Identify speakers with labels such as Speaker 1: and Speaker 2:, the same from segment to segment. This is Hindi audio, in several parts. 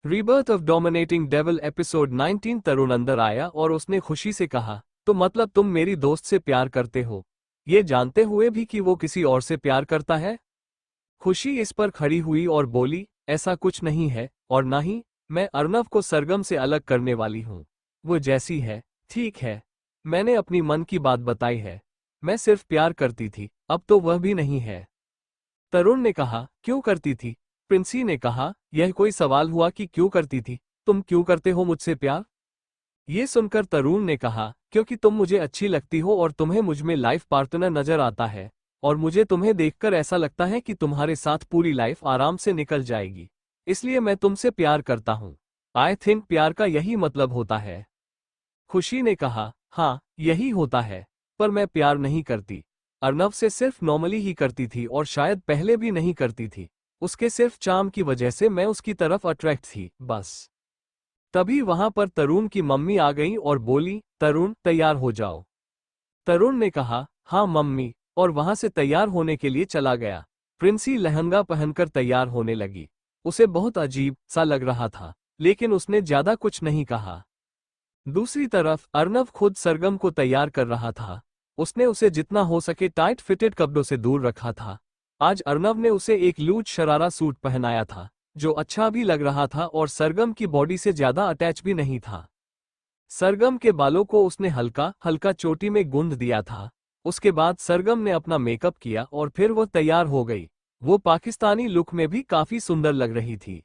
Speaker 1: Rebirth of dominating devil episode 19। तरुण अंदर आया और उसने खुशी से कहा, तो मतलब तुम मेरी दोस्त से प्यार करते हो, ये जानते हुए भी कि वो किसी और से प्यार करता है? खुशी इस पर खड़ी हुई और बोली, ऐसा कुछ नहीं है, और ना ही मैं अर्नव को सरगम से अलग करने वाली हूँ। वो जैसी है ठीक है। मैंने अपनी मन की बात बताई है। मैं सिर्फ प्यार करती थी, अब तो वह भी नहीं है। तरुण ने कहा, क्यों करती थी? प्रिंसी ने कहा, यह कोई सवाल हुआ कि क्यों करती थी? तुम क्यों करते हो मुझसे प्यार? ये सुनकर तरुण ने कहा, क्योंकि तुम मुझे अच्छी लगती हो और तुम्हें मुझ में लाइफ पार्टनर नजर आता है, और मुझे तुम्हें देखकर ऐसा लगता है कि तुम्हारे साथ पूरी लाइफ आराम से निकल जाएगी, इसलिए मैं तुमसे प्यार करता हूँ। आई थिंक प्यार का यही मतलब होता है। खुशी ने कहा, हाँ यही होता है, पर मैं प्यार नहीं करती। अर्नव से सिर्फ नॉर्मली ही करती थी और शायद पहले भी नहीं करती थी। उसके सिर्फ चार्म की वजह से मैं उसकी तरफ अट्रैक्ट थी, बस। तभी वहां पर तरुण की मम्मी आ गई और बोली, तरुण तैयार हो जाओ। तरुण ने कहा, हाँ मम्मी, और वहां से तैयार होने के लिए चला गया। प्रिंसी लहंगा पहनकर तैयार होने लगी। उसे बहुत अजीब सा लग रहा था, लेकिन उसने ज्यादा कुछ नहीं कहा। दूसरी तरफ अर्नव खुद सरगम को तैयार कर रहा था। उसने उसे जितना हो सके टाइट फिटेड कपड़ों से दूर रखा था। आज अर्नव ने उसे एक लूज शरारा सूट पहनाया था, जो अच्छा भी लग रहा था और सरगम की बॉडी से ज्यादा अटैच भी नहीं था। सरगम के बालों को उसने हल्का हल्का चोटी में गूंद दिया था। उसके बाद सरगम ने अपना मेकअप किया और फिर वो तैयार हो गई। वो पाकिस्तानी लुक में भी काफी सुंदर लग रही थी।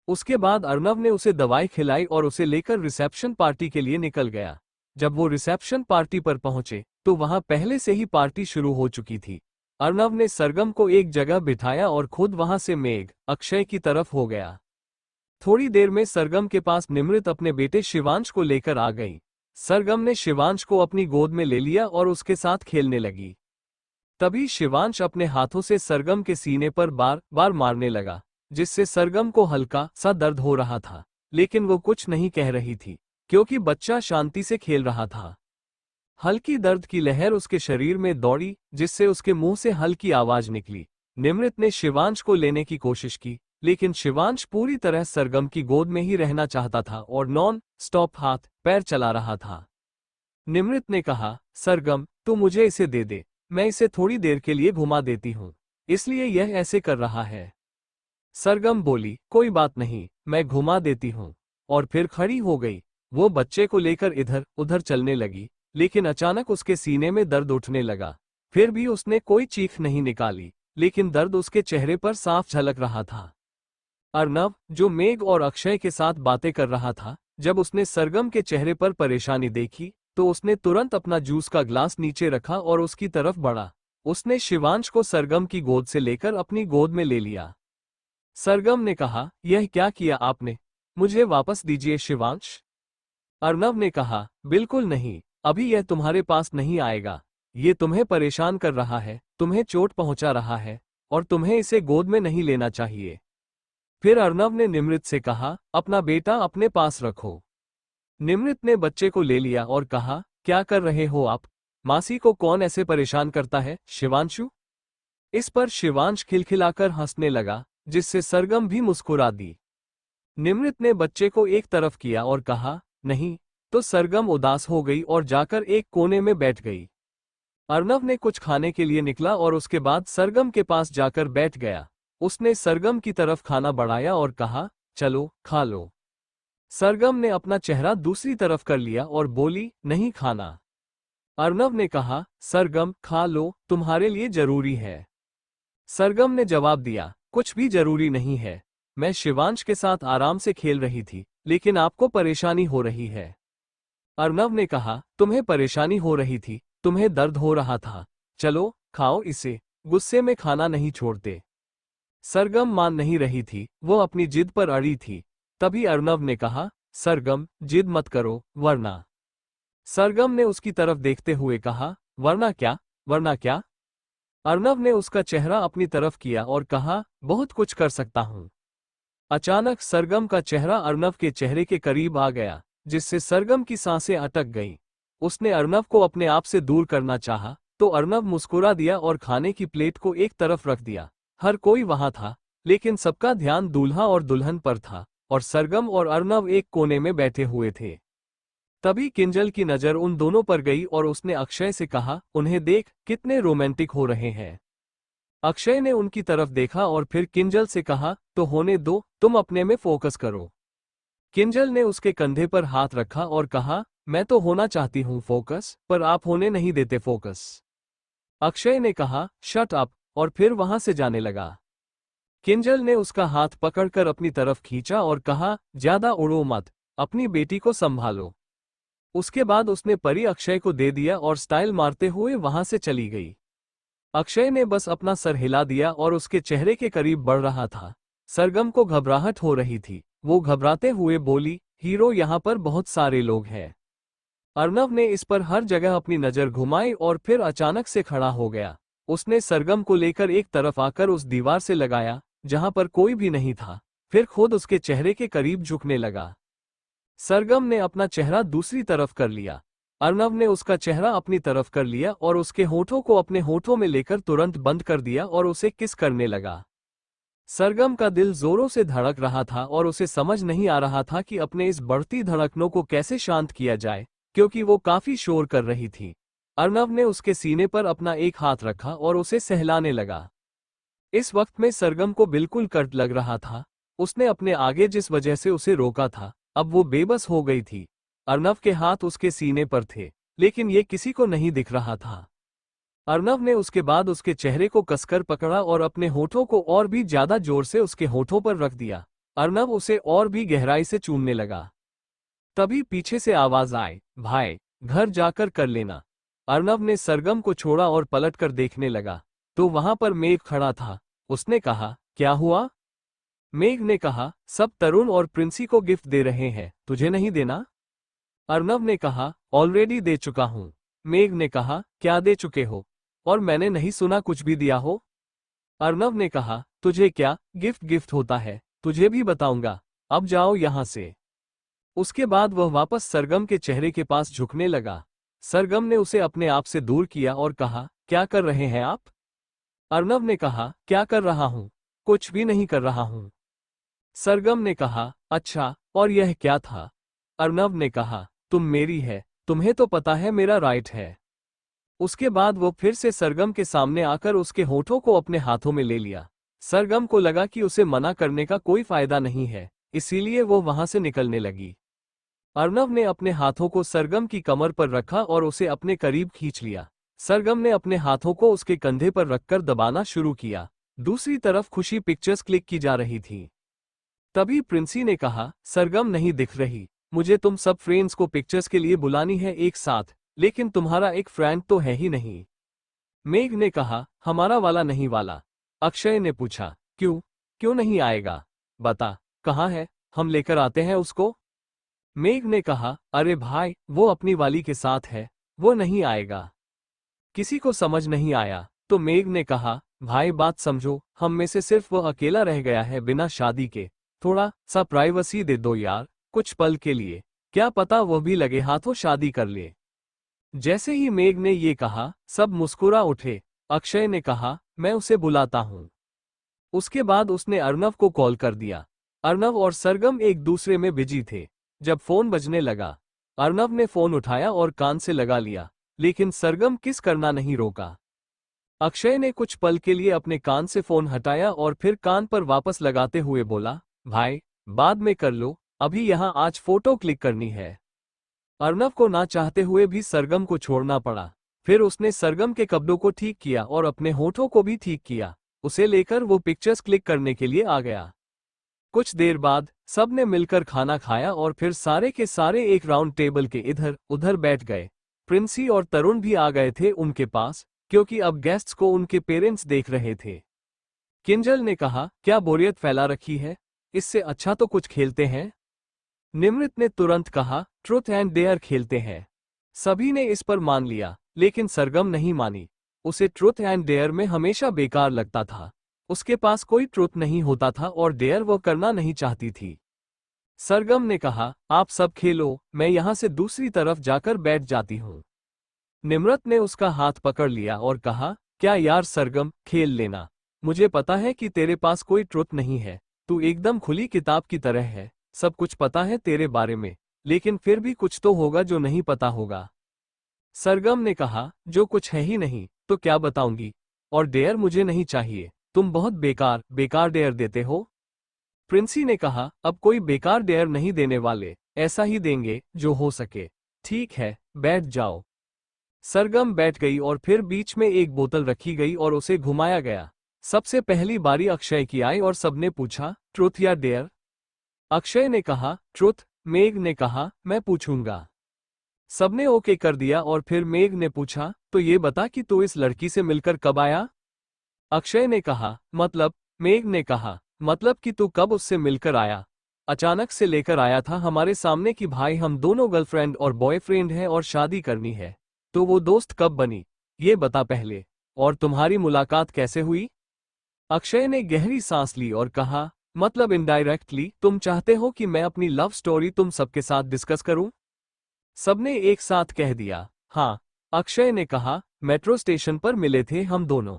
Speaker 1: उसके बाद अर्नव ने उसे दवाई खिलाई और उसे लेकर रिसेप्शन पार्टी के लिए निकल गया। जब वो रिसेप्शन पार्टी पर पहुंचे तो वहां पहले से ही पार्टी शुरू हो चुकी थी। अर्नव ने सरगम को एक जगह बिठाया और खुद वहां से मेघ अक्षय की तरफ हो गया। थोड़ी देर में सरगम के पास निमृत अपने बेटे शिवांश को लेकर आ गई। सरगम ने शिवांश को अपनी गोद में ले लिया और उसके साथ खेलने लगी। तभी शिवांश अपने हाथों से सरगम के सीने पर बार बार मारने लगा, जिससे सरगम को हल्का सा दर्द हो रहा था, लेकिन वो कुछ नहीं कह रही थी, क्योंकि बच्चा शांति से खेल रहा था। हल्की दर्द की लहर उसके शरीर में दौड़ी, जिससे उसके मुंह से हल्की आवाज निकली। निमृत ने शिवांश को लेने की कोशिश की, लेकिन शिवांश पूरी तरह सरगम की गोद में ही रहना चाहता था और नॉन स्टॉप हाथ पैर चला रहा था। निमृत ने कहा, सरगम तू मुझे इसे दे दे, मैं इसे थोड़ी देर के लिए घुमा देती हूँ, इसलिए यह ऐसे कर रहा है। सरगम बोली, कोई बात नहीं, मैं घुमा देती हूँ, और फिर खड़ी हो गई। वो बच्चे को लेकर इधर उधर चलने लगी, लेकिन अचानक उसके सीने में दर्द उठने लगा। फिर भी उसने कोई चीख नहीं निकाली, लेकिन दर्द उसके चेहरे पर साफ झलक रहा था। अर्नव, जो मेघ और अक्षय के साथ बातें कर रहा था, जब उसने सरगम के चेहरे पर परेशानी देखी तो उसने तुरंत अपना जूस का ग्लास नीचे रखा और उसकी तरफ बढ़ा। उसने शिवांश को सरगम की गोद से लेकर अपनी गोद में ले लिया। सरगम ने कहा, यह क्या किया आपने? मुझे वापस दीजिए शिवांश। अर्नव ने कहा, बिल्कुल नहीं, अभी यह तुम्हारे पास नहीं आएगा। ये तुम्हें परेशान कर रहा है, तुम्हें चोट पहुंचा रहा है, और तुम्हें इसे गोद में नहीं लेना चाहिए। फिर अर्नव ने निमृत से कहा, अपना बेटा अपने पास रखो। निमृत ने बच्चे को ले लिया और कहा, क्या कर रहे हो आप? मासी को कौन ऐसे परेशान करता है, शिवांशु? इस पर शिवांश खिलखिलाकर हंसने लगा, जिससे सरगम भी मुस्कुरा दी। निमृत ने बच्चे को एक तरफ किया और कहा, नहीं, तो सरगम उदास हो गई और जाकर एक कोने में बैठ गई। अर्नव ने कुछ खाने के लिए निकला और उसके बाद सरगम के पास जाकर बैठ गया। उसने सरगम की तरफ खाना बढ़ाया और कहा, चलो खा लो। सरगम ने अपना चेहरा दूसरी तरफ कर लिया और बोली, नहीं खाना। अर्नव ने कहा, सरगम खा लो, तुम्हारे लिए जरूरी है। सरगम ने जवाब दिया, कुछ भी जरूरी नहीं है, मैं शिवांश के साथ आराम से खेल रही थी, लेकिन आपको परेशानी हो रही है। अर्नव ने कहा, तुम्हें परेशानी हो रही थी, तुम्हें दर्द हो रहा था, चलो खाओ इसे, गुस्से में खाना नहीं छोड़ते। सरगम मान नहीं रही थी, वो अपनी जिद पर अड़ी थी। तभी अर्नव ने कहा, सरगम जिद मत करो, वरना। सरगम ने उसकी तरफ देखते हुए कहा, वरना क्या? वरना क्या? अर्नव ने उसका चेहरा अपनी तरफ किया और कहा, बहुत कुछ कर सकता हूं। अचानक सरगम का चेहरा अर्नव के चेहरे के करीब आ गया, जिससे सरगम की सांसें अटक गईं। उसने अर्नव को अपने आप से दूर करना चाहा, तो अर्नव मुस्कुरा दिया और खाने की प्लेट को एक तरफ रख दिया। हर कोई वहां था, लेकिन सबका ध्यान दूल्हा और दुल्हन पर था। और सरगम और अर्नव एक कोने में बैठे हुए थे। तभी किंजल की नज़र उन दोनों पर गई और उसने अक्षय से कहा, उन्हें देख, कितने रोमांटिक हो रहे हैं। अक्षय ने उनकी तरफ देखा और फिर किंजल से कहा, तो होने दो, तुम अपने में फोकस करो। किंजल ने उसके कंधे पर हाथ रखा और कहा, मैं तो होना चाहती हूं फोकस, पर आप होने नहीं देते फोकस। अक्षय ने कहा, शट अप, और फिर वहां से जाने लगा। किंजल ने उसका हाथ पकड़कर अपनी तरफ खींचा और कहा, ज्यादा उड़ो मत, अपनी बेटी को संभालो। उसके बाद उसने परी अक्षय को दे दिया और स्टाइल मारते हुए वहां से चली गई। अक्षय ने बस अपना सर हिला दिया और उसके चेहरे के करीब बढ़ रहा था। सरगम को घबराहट हो रही थी। वो घबराते हुए बोली, हीरो यहाँ पर बहुत सारे लोग हैं। अर्नव ने इस पर हर जगह अपनी नजर घुमाई और फिर अचानक से खड़ा हो गया। उसने सरगम को लेकर एक तरफ आकर उस दीवार से लगाया जहां पर कोई भी नहीं था, फिर खुद उसके चेहरे के करीब झुकने लगा। सरगम ने अपना चेहरा दूसरी तरफ कर लिया। अर्नव ने उसका चेहरा अपनी तरफ कर लिया और उसके होठों को अपने होठों में लेकर तुरंत बंद कर दिया और उसे किस करने लगा। सरगम का दिल जोरों से धड़क रहा था और उसे समझ नहीं आ रहा था कि अपने इस बढ़ती धड़कनों को कैसे शांत किया जाए, क्योंकि वो काफी शोर कर रही थी। अर्नव ने उसके सीने पर अपना एक हाथ रखा और उसे सहलाने लगा। इस वक्त में सरगम को बिल्कुल कट लग रहा था। उसने अपने आगे जिस वजह से उसे रोका था, अब वो बेबस हो गई थी। अर्नव के हाथ उसके सीने पर थे, लेकिन ये किसी को नहीं दिख रहा था। अर्नव ने उसके बाद उसके चेहरे को कसकर पकड़ा और अपने होठों को और भी ज्यादा जोर से उसके होठों पर रख दिया। अर्नव उसे और भी गहराई से चूमने लगा। तभी पीछे से आवाज आई, भाई, घर जाकर कर लेना। अर्नव ने सरगम को छोड़ा और पलटकर देखने लगा, तो वहां पर मेघ खड़ा था। उसने कहा, क्या हुआ? मेघ ने कहा, सब तरुण और प्रिंसी को गिफ्ट दे रहे हैं, तुझे नहीं देना? अर्नव ने कहा, ऑलरेडी दे चुका हूं। मेघ ने कहा, क्या दे चुके हो? और मैंने नहीं सुना कुछ भी दिया हो। अर्नव ने कहा, तुझे क्या गिफ्ट गिफ्ट होता है, तुझे भी बताऊंगा, अब जाओ यहां से। उसके बाद वह वापस सरगम के चेहरे के पास झुकने लगा। सरगम ने उसे अपने आप से दूर किया और कहा, क्या कर रहे हैं आप? अर्नव ने कहा, क्या कर रहा हूं? कुछ भी नहीं कर रहा हूं। सरगम ने कहा, अच्छा, और यह क्या था? अर्नव ने कहा, तुम मेरी है, तुम्हें तो पता है मेरा राइट है। उसके बाद वो फिर से सरगम के सामने आकर उसके होठों को अपने हाथों में ले लिया। सरगम को लगा कि उसे मना करने का कोई फायदा नहीं है, इसीलिए वो वहां से निकलने लगी। अर्नव ने अपने हाथों को सरगम की कमर पर रखा और उसे अपने करीब खींच लिया। सरगम ने अपने हाथों को उसके कंधे पर रखकर दबाना शुरू किया। दूसरी तरफ खुशी पिक्चर्स क्लिक की जा रही थी। तभी प्रिंसी ने कहा, सरगम नहीं दिख रही, मुझे तुम सब फ्रेंड्स को पिक्चर्स के लिए बुलानी है एक साथ, लेकिन तुम्हारा एक फ्रेंड तो है ही नहीं। मेघ ने कहा, हमारा वाला नहीं वाला। अक्षय ने पूछा, क्यों क्यों नहीं आएगा? बता, कहाँ है, हम लेकर आते हैं उसको। मेघ ने कहा, अरे भाई, वो अपनी वाली के साथ है, वो नहीं आएगा। किसी को समझ नहीं आया, तो मेघ ने कहा, भाई बात समझो, हम में से सिर्फ वो अकेला रह गया है बिना शादी के, थोड़ा सा प्राइवेसी दे दो यार, कुछ पल के लिए, क्या पता वो भी लगे हाथों शादी कर ले। जैसे ही मेघ ने ये कहा, सब मुस्कुरा उठे। अक्षय ने कहा, मैं उसे बुलाता हूं। उसके बाद उसने अर्नव को कॉल कर दिया। अर्नव और सरगम एक दूसरे में बिजी थे। जब फोन बजने लगा, अर्नव ने फोन उठाया और कान से लगा लिया, लेकिन सरगम किस करना नहीं रोका। अक्षय ने कुछ पल के लिए अपने कान से फोन हटाया और फिर कान पर वापस लगाते हुए बोला, भाई, बाद में कर लो, अभी यहाँ आज फोटो क्लिक करनी है। अर्नव को ना चाहते हुए भी सरगम को छोड़ना पड़ा। फिर उसने सरगम के कपड़ों को ठीक किया और अपने होठों को भी ठीक किया। उसे लेकर वो पिक्चर्स क्लिक करने के लिए आ गया। कुछ देर बाद सब ने मिलकर खाना खाया और फिर सारे के सारे एक राउंड टेबल के इधर उधर बैठ गए। प्रिंसी और तरुण भी आ गए थे उनके पास, क्योंकि अब गेस्ट्स को उनके पेरेंट्स देख रहे थे। किंजल ने कहा, क्या बोरियत फैला रखी है, इससे अच्छा तो कुछ खेलते हैं। निमृत ने तुरंत कहा, ट्रुथ एंड डेयर खेलते हैं। सभी ने इस पर मान लिया, लेकिन सरगम नहीं मानी। उसे ट्रुथ एंड डेयर में हमेशा बेकार लगता था। उसके पास कोई ट्रुथ नहीं होता था और डेयर वो करना नहीं चाहती थी। सरगम ने कहा, आप सब खेलो, मैं यहां से दूसरी तरफ जाकर बैठ जाती हूं। निमृत ने उसका हाथ पकड़ लिया और कहा, क्या यार सरगम, खेल लेना। मुझे पता है कि तेरे पास कोई ट्रुथ नहीं है, तू एकदम खुली किताब की तरह है, सब कुछ पता है तेरे बारे में, लेकिन फिर भी कुछ तो होगा जो नहीं पता होगा। सरगम ने कहा, जो कुछ है ही नहीं तो क्या बताऊंगी, और डेयर मुझे नहीं चाहिए, तुम बहुत बेकार बेकार डेयर देते हो। प्रिंसी ने कहा, अब कोई बेकार डेयर नहीं देने वाले, ऐसा ही देंगे जो हो सके। ठीक है, बैठ जाओ। सरगम बैठ गई और फिर बीच में एक बोतल रखी गई और उसे घुमाया गया। सबसे पहली बारी अक्षय की आई और सबने पूछा, ट्रुथ या डेयर? अक्षय ने कहा, ट्रुथ। मेघ ने कहा, मैं पूछूंगा। सबने ओके कर दिया और फिर मेघ ने पूछा, तो ये बता कि तू इस लड़की से मिलकर कब आया? अक्षय ने कहा, मतलब? मेघ ने कहा, मतलब कि तू कब उससे मिलकर आया? अचानक से लेकर आया था हमारे सामने कि भाई हम दोनों गर्लफ्रेंड और बॉयफ्रेंड हैं और शादी करनी है। तो वो दोस्त कब बनी, ये बता पहले। और तुम्हारी मुलाकात कैसे हुई? अक्षय ने गहरी सांस ली और कहा, मतलब इनडायरेक्टली तुम चाहते हो कि मैं अपनी लव स्टोरी तुम सबके साथ डिस्कस करूं? सबने एक साथ कह दिया, हाँ। अक्षय ने कहा, मेट्रो स्टेशन पर मिले थे हम दोनों।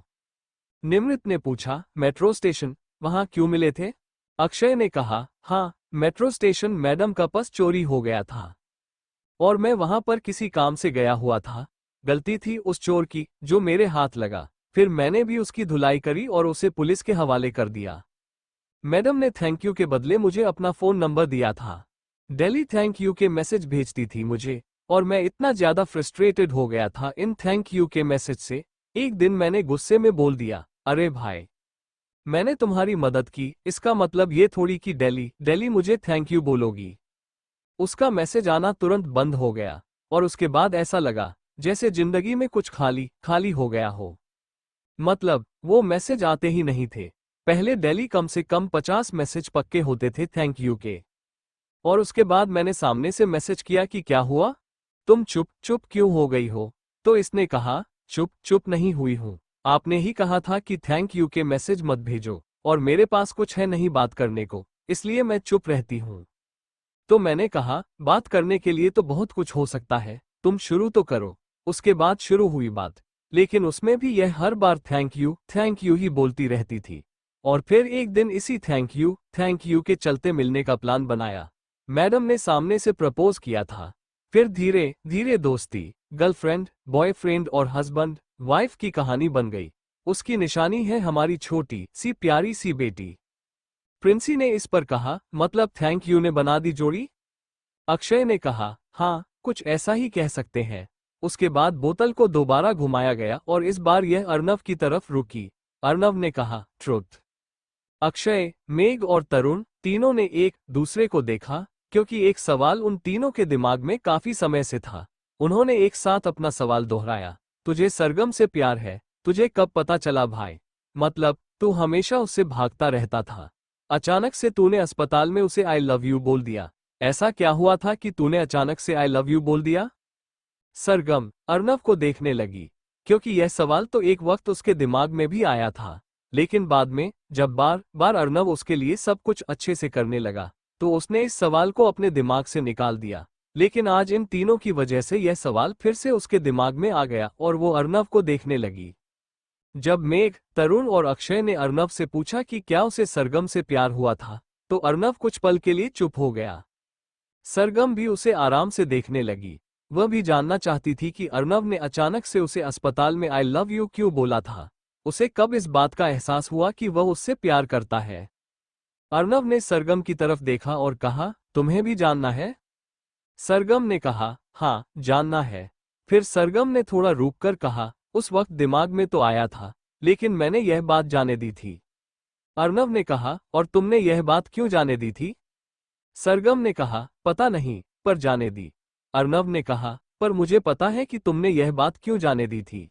Speaker 1: निमृत ने पूछा, मेट्रो स्टेशन, वहां क्यों मिले थे? अक्षय ने कहा, हाँ, मेट्रो स्टेशन मैडम का पर्स चोरी हो गया था और मैं वहां पर किसी काम से गया हुआ था। गलती थी उस चोर की जो मेरे हाथ लगा। फिर मैंने भी उसकी धुलाई करी और उसे पुलिस के हवाले कर दिया। मैडम ने थैंक यू के बदले मुझे अपना फोन नंबर दिया था। डेली थैंक यू के मैसेज भेजती थी मुझे, और मैं इतना ज्यादा फ्रस्ट्रेटेड हो गया था इन थैंक यू के मैसेज से। एक दिन मैंने गुस्से में बोल दिया, अरे भाई, मैंने तुम्हारी मदद की, इसका मतलब ये थोड़ी कि डेली डेली मुझे थैंक यू बोलोगी। उसका मैसेज आना तुरंत बंद हो गया और उसके बाद ऐसा लगा जैसे जिंदगी में कुछ खाली खाली हो गया हो। मतलब वो मैसेज आते ही नहीं थे। पहले डेली कम से कम 50 मैसेज पक्के होते थे थैंक यू के। और उसके बाद मैंने सामने से मैसेज किया कि क्या हुआ, तुम चुप चुप क्यों हो गई हो? तो इसने कहा, चुप चुप नहीं हुई हूं, आपने ही कहा था कि थैंक यू के मैसेज मत भेजो, और मेरे पास कुछ है नहीं बात करने को, इसलिए मैं चुप रहती हूं। तो मैंने कहा, बात करने के लिए तो बहुत कुछ हो सकता है, तुम शुरू तो करो। उसके बाद शुरू हुई बात, लेकिन उसमें भी यह हर बार थैंक यू ही बोलती रहती थी। और फिर एक दिन इसी थैंक यू के चलते मिलने का प्लान बनाया। मैडम ने सामने से प्रपोज किया था। फिर धीरे धीरे दोस्ती, गर्लफ्रेंड, बॉयफ्रेंड और हस्बैंड वाइफ की कहानी बन गई। उसकी निशानी है हमारी छोटी सी प्यारी सी बेटी। प्रिंसी ने इस पर कहा, मतलब थैंक यू ने बना दी जोड़ी? अक्षय ने कहा, हाँ, कुछ ऐसा ही कह सकते हैं। उसके बाद बोतल को दोबारा घुमाया गया और इस बार यह अर्नव की तरफ रुकी। अर्नव ने कहा, ट्रुथ। अक्षय, मेघ और तरुण तीनों ने एक दूसरे को देखा, क्योंकि एक सवाल उन तीनों के दिमाग में काफी समय से था। उन्होंने एक साथ अपना सवाल दोहराया, तुझे सरगम से प्यार है? तुझे कब पता चला भाई? मतलब तू हमेशा उससे भागता रहता था, अचानक से तूने अस्पताल में उसे आई लव यू बोल दिया। ऐसा क्या हुआ था कि तूने अचानक से आई लव यू बोल दिया? सरगम अर्नव को देखने लगी, क्योंकि यह सवाल तो एक वक्त उसके दिमाग में भी आया था, लेकिन बाद में जब बार बार अर्नव उसके लिए सब कुछ अच्छे से करने लगा, तो उसने इस सवाल को अपने दिमाग से निकाल दिया। लेकिन आज इन तीनों की वजह से यह सवाल फिर से उसके दिमाग में आ गया और वो अर्नव को देखने लगी। जब मेघ, तरुण और अक्षय ने अर्नव से पूछा कि क्या उसे सरगम से प्यार हुआ था, तो अर्नव कुछ पल के लिए चुप हो गया। सरगम भी उसे आराम से देखने लगी। वह भी जानना चाहती थी कि अर्नव ने अचानक से उसे अस्पताल में आई लव यू क्यों बोला था। उसे कब इस बात का एहसास हुआ कि वह उससे प्यार करता है। अर्नव ने सरगम की तरफ देखा और कहा, तुम्हें भी जानना है? सरगम ने कहा, हाँ, जानना है। फिर सरगम ने थोड़ा रुककर कहा, उस वक्त दिमाग में तो आया था, लेकिन मैंने यह बात जाने दी थी। अर्नव ने कहा, और तुमने यह बात क्यों जाने दी थी? सरगम ने कहा, पता नहीं, पर जाने दी। अर्नव ने कहा, पर मुझे पता है कि तुमने यह बात क्यों जाने दी थी।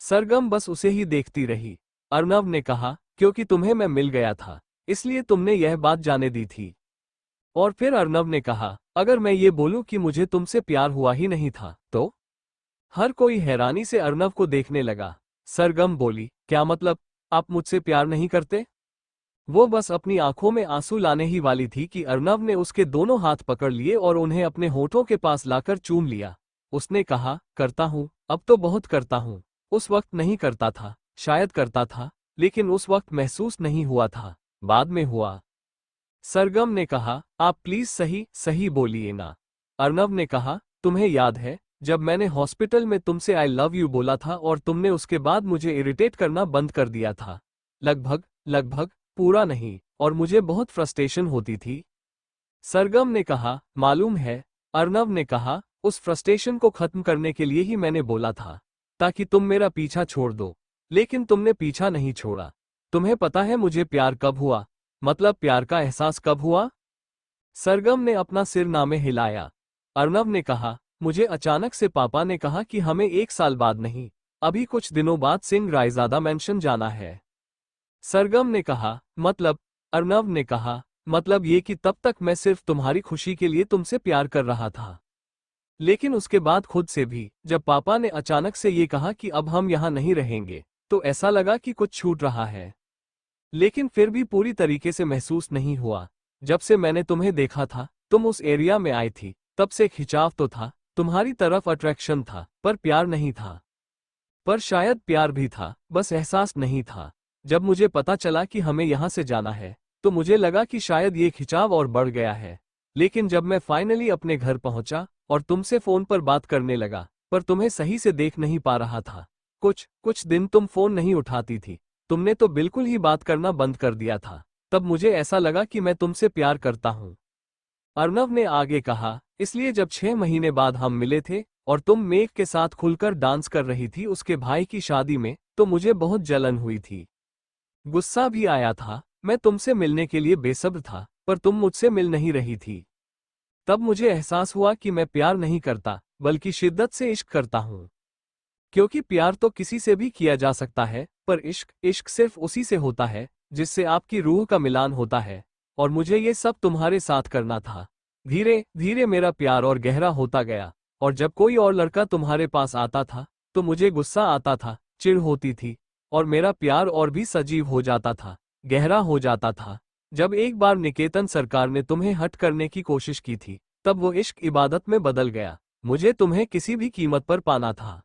Speaker 1: सरगम बस उसे ही देखती रही। अर्नव ने कहा, क्योंकि तुम्हें मैं मिल गया था, इसलिए तुमने यह बात जाने दी थी। और फिर अर्नव ने कहा, अगर मैं ये बोलूं कि मुझे तुमसे प्यार हुआ ही नहीं था तो? हर कोई हैरानी से अर्नव को देखने लगा। सरगम बोली, क्या मतलब, आप मुझसे प्यार नहीं करते? वो बस अपनी आंखों में आंसू लाने ही वाली थी कि अर्नव ने उसके दोनों हाथ पकड़ लिए और उन्हें अपने होठों के पास लाकर चूम लिया। उसने कहा, करता हूं, अब तो बहुत करता हूं। उस वक्त नहीं करता था, शायद करता था, लेकिन उस वक्त महसूस नहीं हुआ था, बाद में हुआ। सरगम ने कहा, आप प्लीज सही सही बोलिए ना। अर्नव ने कहा, तुम्हें याद है जब मैंने हॉस्पिटल में तुमसे आई लव यू बोला था और तुमने उसके बाद मुझे इरिटेट करना बंद कर दिया था। लगभग लगभग पूरा नहीं, और मुझे बहुत फ्रस्ट्रेशन होती थी। सरगम ने कहा, मालूम है। अर्नव ने कहा, उस फ्रस्ट्रेशन को खत्म करने के लिए ही मैंने बोला था, ताकि तुम मेरा पीछा छोड़ दो, लेकिन तुमने पीछा नहीं छोड़ा। तुम्हें पता है मुझे प्यार कब हुआ, मतलब प्यार का एहसास कब हुआ? सरगम ने अपना सिर नामे हिलाया। अर्नव ने कहा, मुझे अचानक से पापा ने कहा कि हमें 1 साल बाद नहीं, अभी कुछ दिनों बाद सिंह रायजादा मेंशन जाना है। सरगम ने कहा, मतलब? अर्नव ने कहा, मतलब ये कि तब तक मैं सिर्फ तुम्हारी खुशी के लिए तुमसे प्यार कर रहा था, लेकिन उसके बाद खुद से भी, जब पापा ने अचानक से ये कहा कि अब हम यहाँ नहीं रहेंगे, तो ऐसा लगा कि कुछ छूट रहा है। लेकिन फिर भी पूरी तरीके से महसूस नहीं हुआ। जब से मैंने तुम्हें देखा था, तुम उस एरिया में आई थी, तब से खिंचाव तो था, तुम्हारी तरफ अट्रैक्शन था, पर प्यार नहीं था। पर शायद प्यार भी था, बस एहसास नहीं था। जब मुझे पता चला कि हमें यहाँ से जाना है, तो मुझे लगा कि शायद ये खिंचाव और बढ़ गया है। लेकिन जब मैं फाइनली अपने घर पहुंचा और तुमसे फोन पर बात करने लगा, पर तुम्हें सही से देख नहीं पा रहा था। कुछ दिन तुम फोन नहीं उठाती थी, तुमने तो बिल्कुल ही बात करना बंद कर दिया था। तब मुझे ऐसा लगा कि मैं तुमसे प्यार करता हूँ। अर्नव ने आगे कहा, इसलिए जब 6 महीने बाद हम मिले थे और तुम मेघ के साथ खुलकर डांस कर रही थी उसके भाई की शादी में, तो मुझे बहुत जलन हुई थी। गुस्सा भी आया था। मैं तुमसे मिलने के लिए बेसब्र था, पर तुम मुझसे मिल नहीं रही थी। तब मुझे एहसास हुआ कि मैं प्यार नहीं करता, बल्कि शिद्दत से इश्क करता हूँ। क्योंकि प्यार तो किसी से भी किया जा सकता है, पर इश्क सिर्फ उसी से होता है जिससे आपकी रूह का मिलान होता है, और मुझे ये सब तुम्हारे साथ करना था। धीरे धीरे मेरा प्यार और गहरा होता गया, और जब कोई और लड़का तुम्हारे पास आता था, तो मुझे गुस्सा आता था, चिढ़ होती थी, और मेरा प्यार और भी सजीव हो जाता था, गहरा हो जाता था। जब एक बार निकेतन सरकार ने तुम्हें हट करने की कोशिश की थी, तब वो इश्क इबादत में बदल गया। मुझे तुम्हें किसी भी कीमत पर पाना था।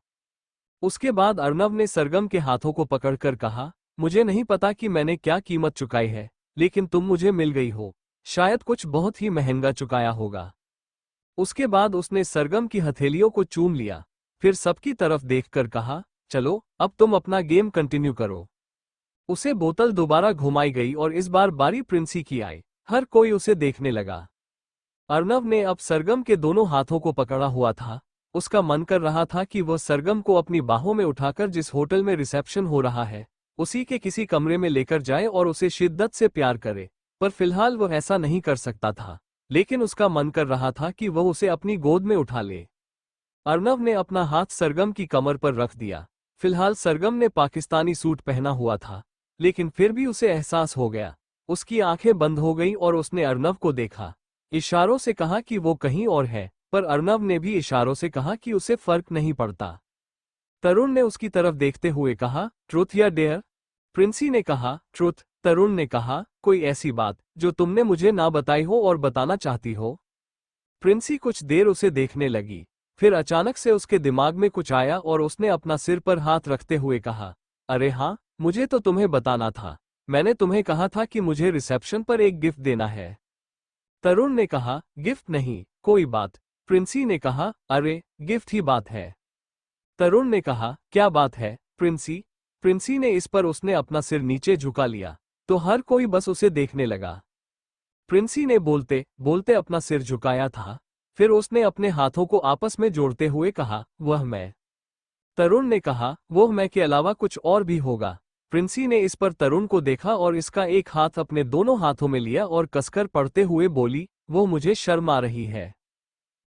Speaker 1: उसके बाद अर्नव ने सरगम के हाथों को पकड़कर कहा, मुझे नहीं पता कि मैंने क्या कीमत चुकाई है, लेकिन तुम मुझे मिल गई हो। शायद कुछ बहुत ही महंगा चुकाया होगा। उसके बाद उसने सरगम की हथेलियों को चूम लिया, फिर सबकी तरफ देखकर कहा, चलो अब तुम अपना गेम कंटिन्यू करो। उसे बोतल दोबारा घुमाई गई और इस बार बारी प्रिंसी की आई। हर कोई उसे देखने लगा। अर्नव ने अब सरगम के दोनों हाथों को पकड़ा हुआ था। उसका मन कर रहा था कि वह सरगम को अपनी बाहों में उठाकर जिस होटल में रिसेप्शन हो रहा है, उसी के किसी कमरे में लेकर जाए और उसे शिद्दत से प्यार करे, पर फिलहाल वह ऐसा नहीं कर सकता था। लेकिन उसका मन कर रहा था कि वह उसे अपनी गोद में उठा ले। अर्नव ने अपना हाथ सरगम की कमर पर रख दिया। फिलहाल सरगम ने पाकिस्तानी सूट पहना हुआ था, लेकिन फिर भी उसे एहसास हो गया। उसकी आंखें बंद हो गईं और उसने अर्नव को देखा। इशारों से कहा कि वो कहीं और है, पर अर्नव ने भी इशारों से कहा कि उसे फर्क नहीं पड़ता। तरुण ने उसकी तरफ देखते हुए कहा, ट्रुथ या डेयर? प्रिंसी ने कहा, ट्रुथ। तरुण ने कहा, कोई ऐसी बात जो तुमने मुझे ना बताई हो और बताना चाहती हो? प्रिंसी कुछ देर उसे देखने लगी, फिर अचानक से उसके दिमाग में कुछ आया और उसने अपना सिर पर हाथ रखते हुए कहा, अरे हाँ, मुझे तो तुम्हें बताना था। मैंने तुम्हें कहा था कि मुझे रिसेप्शन पर एक गिफ्ट देना है। तरुण ने कहा, गिफ्ट नहीं, कोई बात। प्रिंसी ने कहा, अरे गिफ्ट ही बात है। तरुण ने कहा, क्या बात है प्रिंसी? प्रिंसी ने इस पर उसने अपना सिर नीचे झुका लिया, तो हर कोई बस उसे देखने लगा। प्रिंसी ने बोलते बोलते अपना सिर झुकाया था, फिर उसने अपने हाथों को आपस में जोड़ते हुए कहा, वह मैं। तरुण ने कहा, वो मैं के अलावा कुछ और भी होगा। प्रिंसी ने इस पर तरुण को देखा और इसका एक हाथ अपने दोनों हाथों में लिया और कसकर पढ़ते हुए बोली, वो मुझे शर्म आ रही है।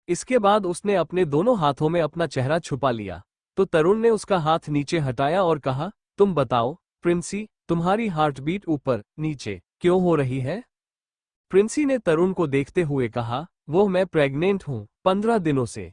Speaker 1: इसके बाद उसने अपने दोनों हाथों में अपना चेहरा छुपा लिया, तो तरुण ने उसका हाथ नीचे हटाया और कहा, तुम बताओ प्रिंसी, तुम्हारी हार्टबीट ऊपर नीचे क्यों हो रही है? प्रिंसी ने तरुण को देखते हुए कहा, वो मैं प्रेग्नेंट हूं 15 दिनों से।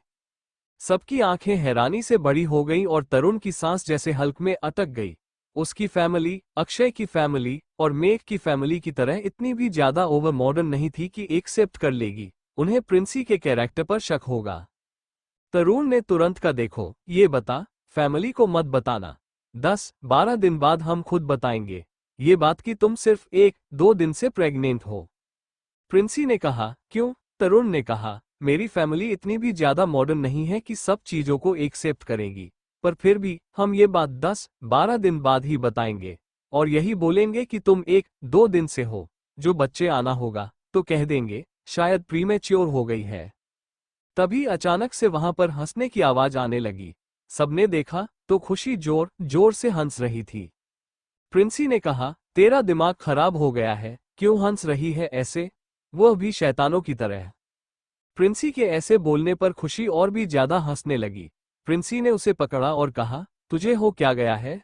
Speaker 1: सबकी आंखें हैरानी से बड़ी हो गईं और तरुण की सांस जैसे हल्क में अटक गई। उसकी फैमिली, अक्षय की फैमिली और मेघ की फैमिली की तरह इतनी भी ज्यादा ओवर मॉडर्न नहीं थी कि एक्सेप्ट कर लेगी। उन्हें प्रिंसी के कैरेक्टर पर शक होगा। तरुण ने तुरंत का, देखो ये बता, फैमिली को मत बताना। 10-12 दिन बाद हम खुद बताएंगे। ये बात कि तुम सिर्फ 1-2 दिन से प्रेग्नेंट हो। प्रिंसी ने कहा, क्यों? तरुण ने कहा, मेरी फैमिली इतनी भी ज्यादा मॉडर्न नहीं है कि सब चीजों को एक्सेप्ट करेगी, पर फिर भी हम ये बात 10-12 दिन बाद ही बताएंगे और यही बोलेंगे कि तुम 1-2 दिन से हो। जो बच्चे आना होगा तो कह देंगे शायद प्रीमेच्योर हो गई है। तभी अचानक से वहां पर हंसने की आवाज आने लगी। सबने देखा तो खुशी जोर जोर से हंस रही थी। प्रिंसी ने कहा, तेरा दिमाग खराब हो गया है, क्यों हंस रही है ऐसे? वह भी शैतानों की तरह। प्रिंसी के ऐसे बोलने पर खुशी और भी ज्यादा हंसने लगी। प्रिंसी ने उसे पकड़ा और कहा, तुझे हो क्या गया है?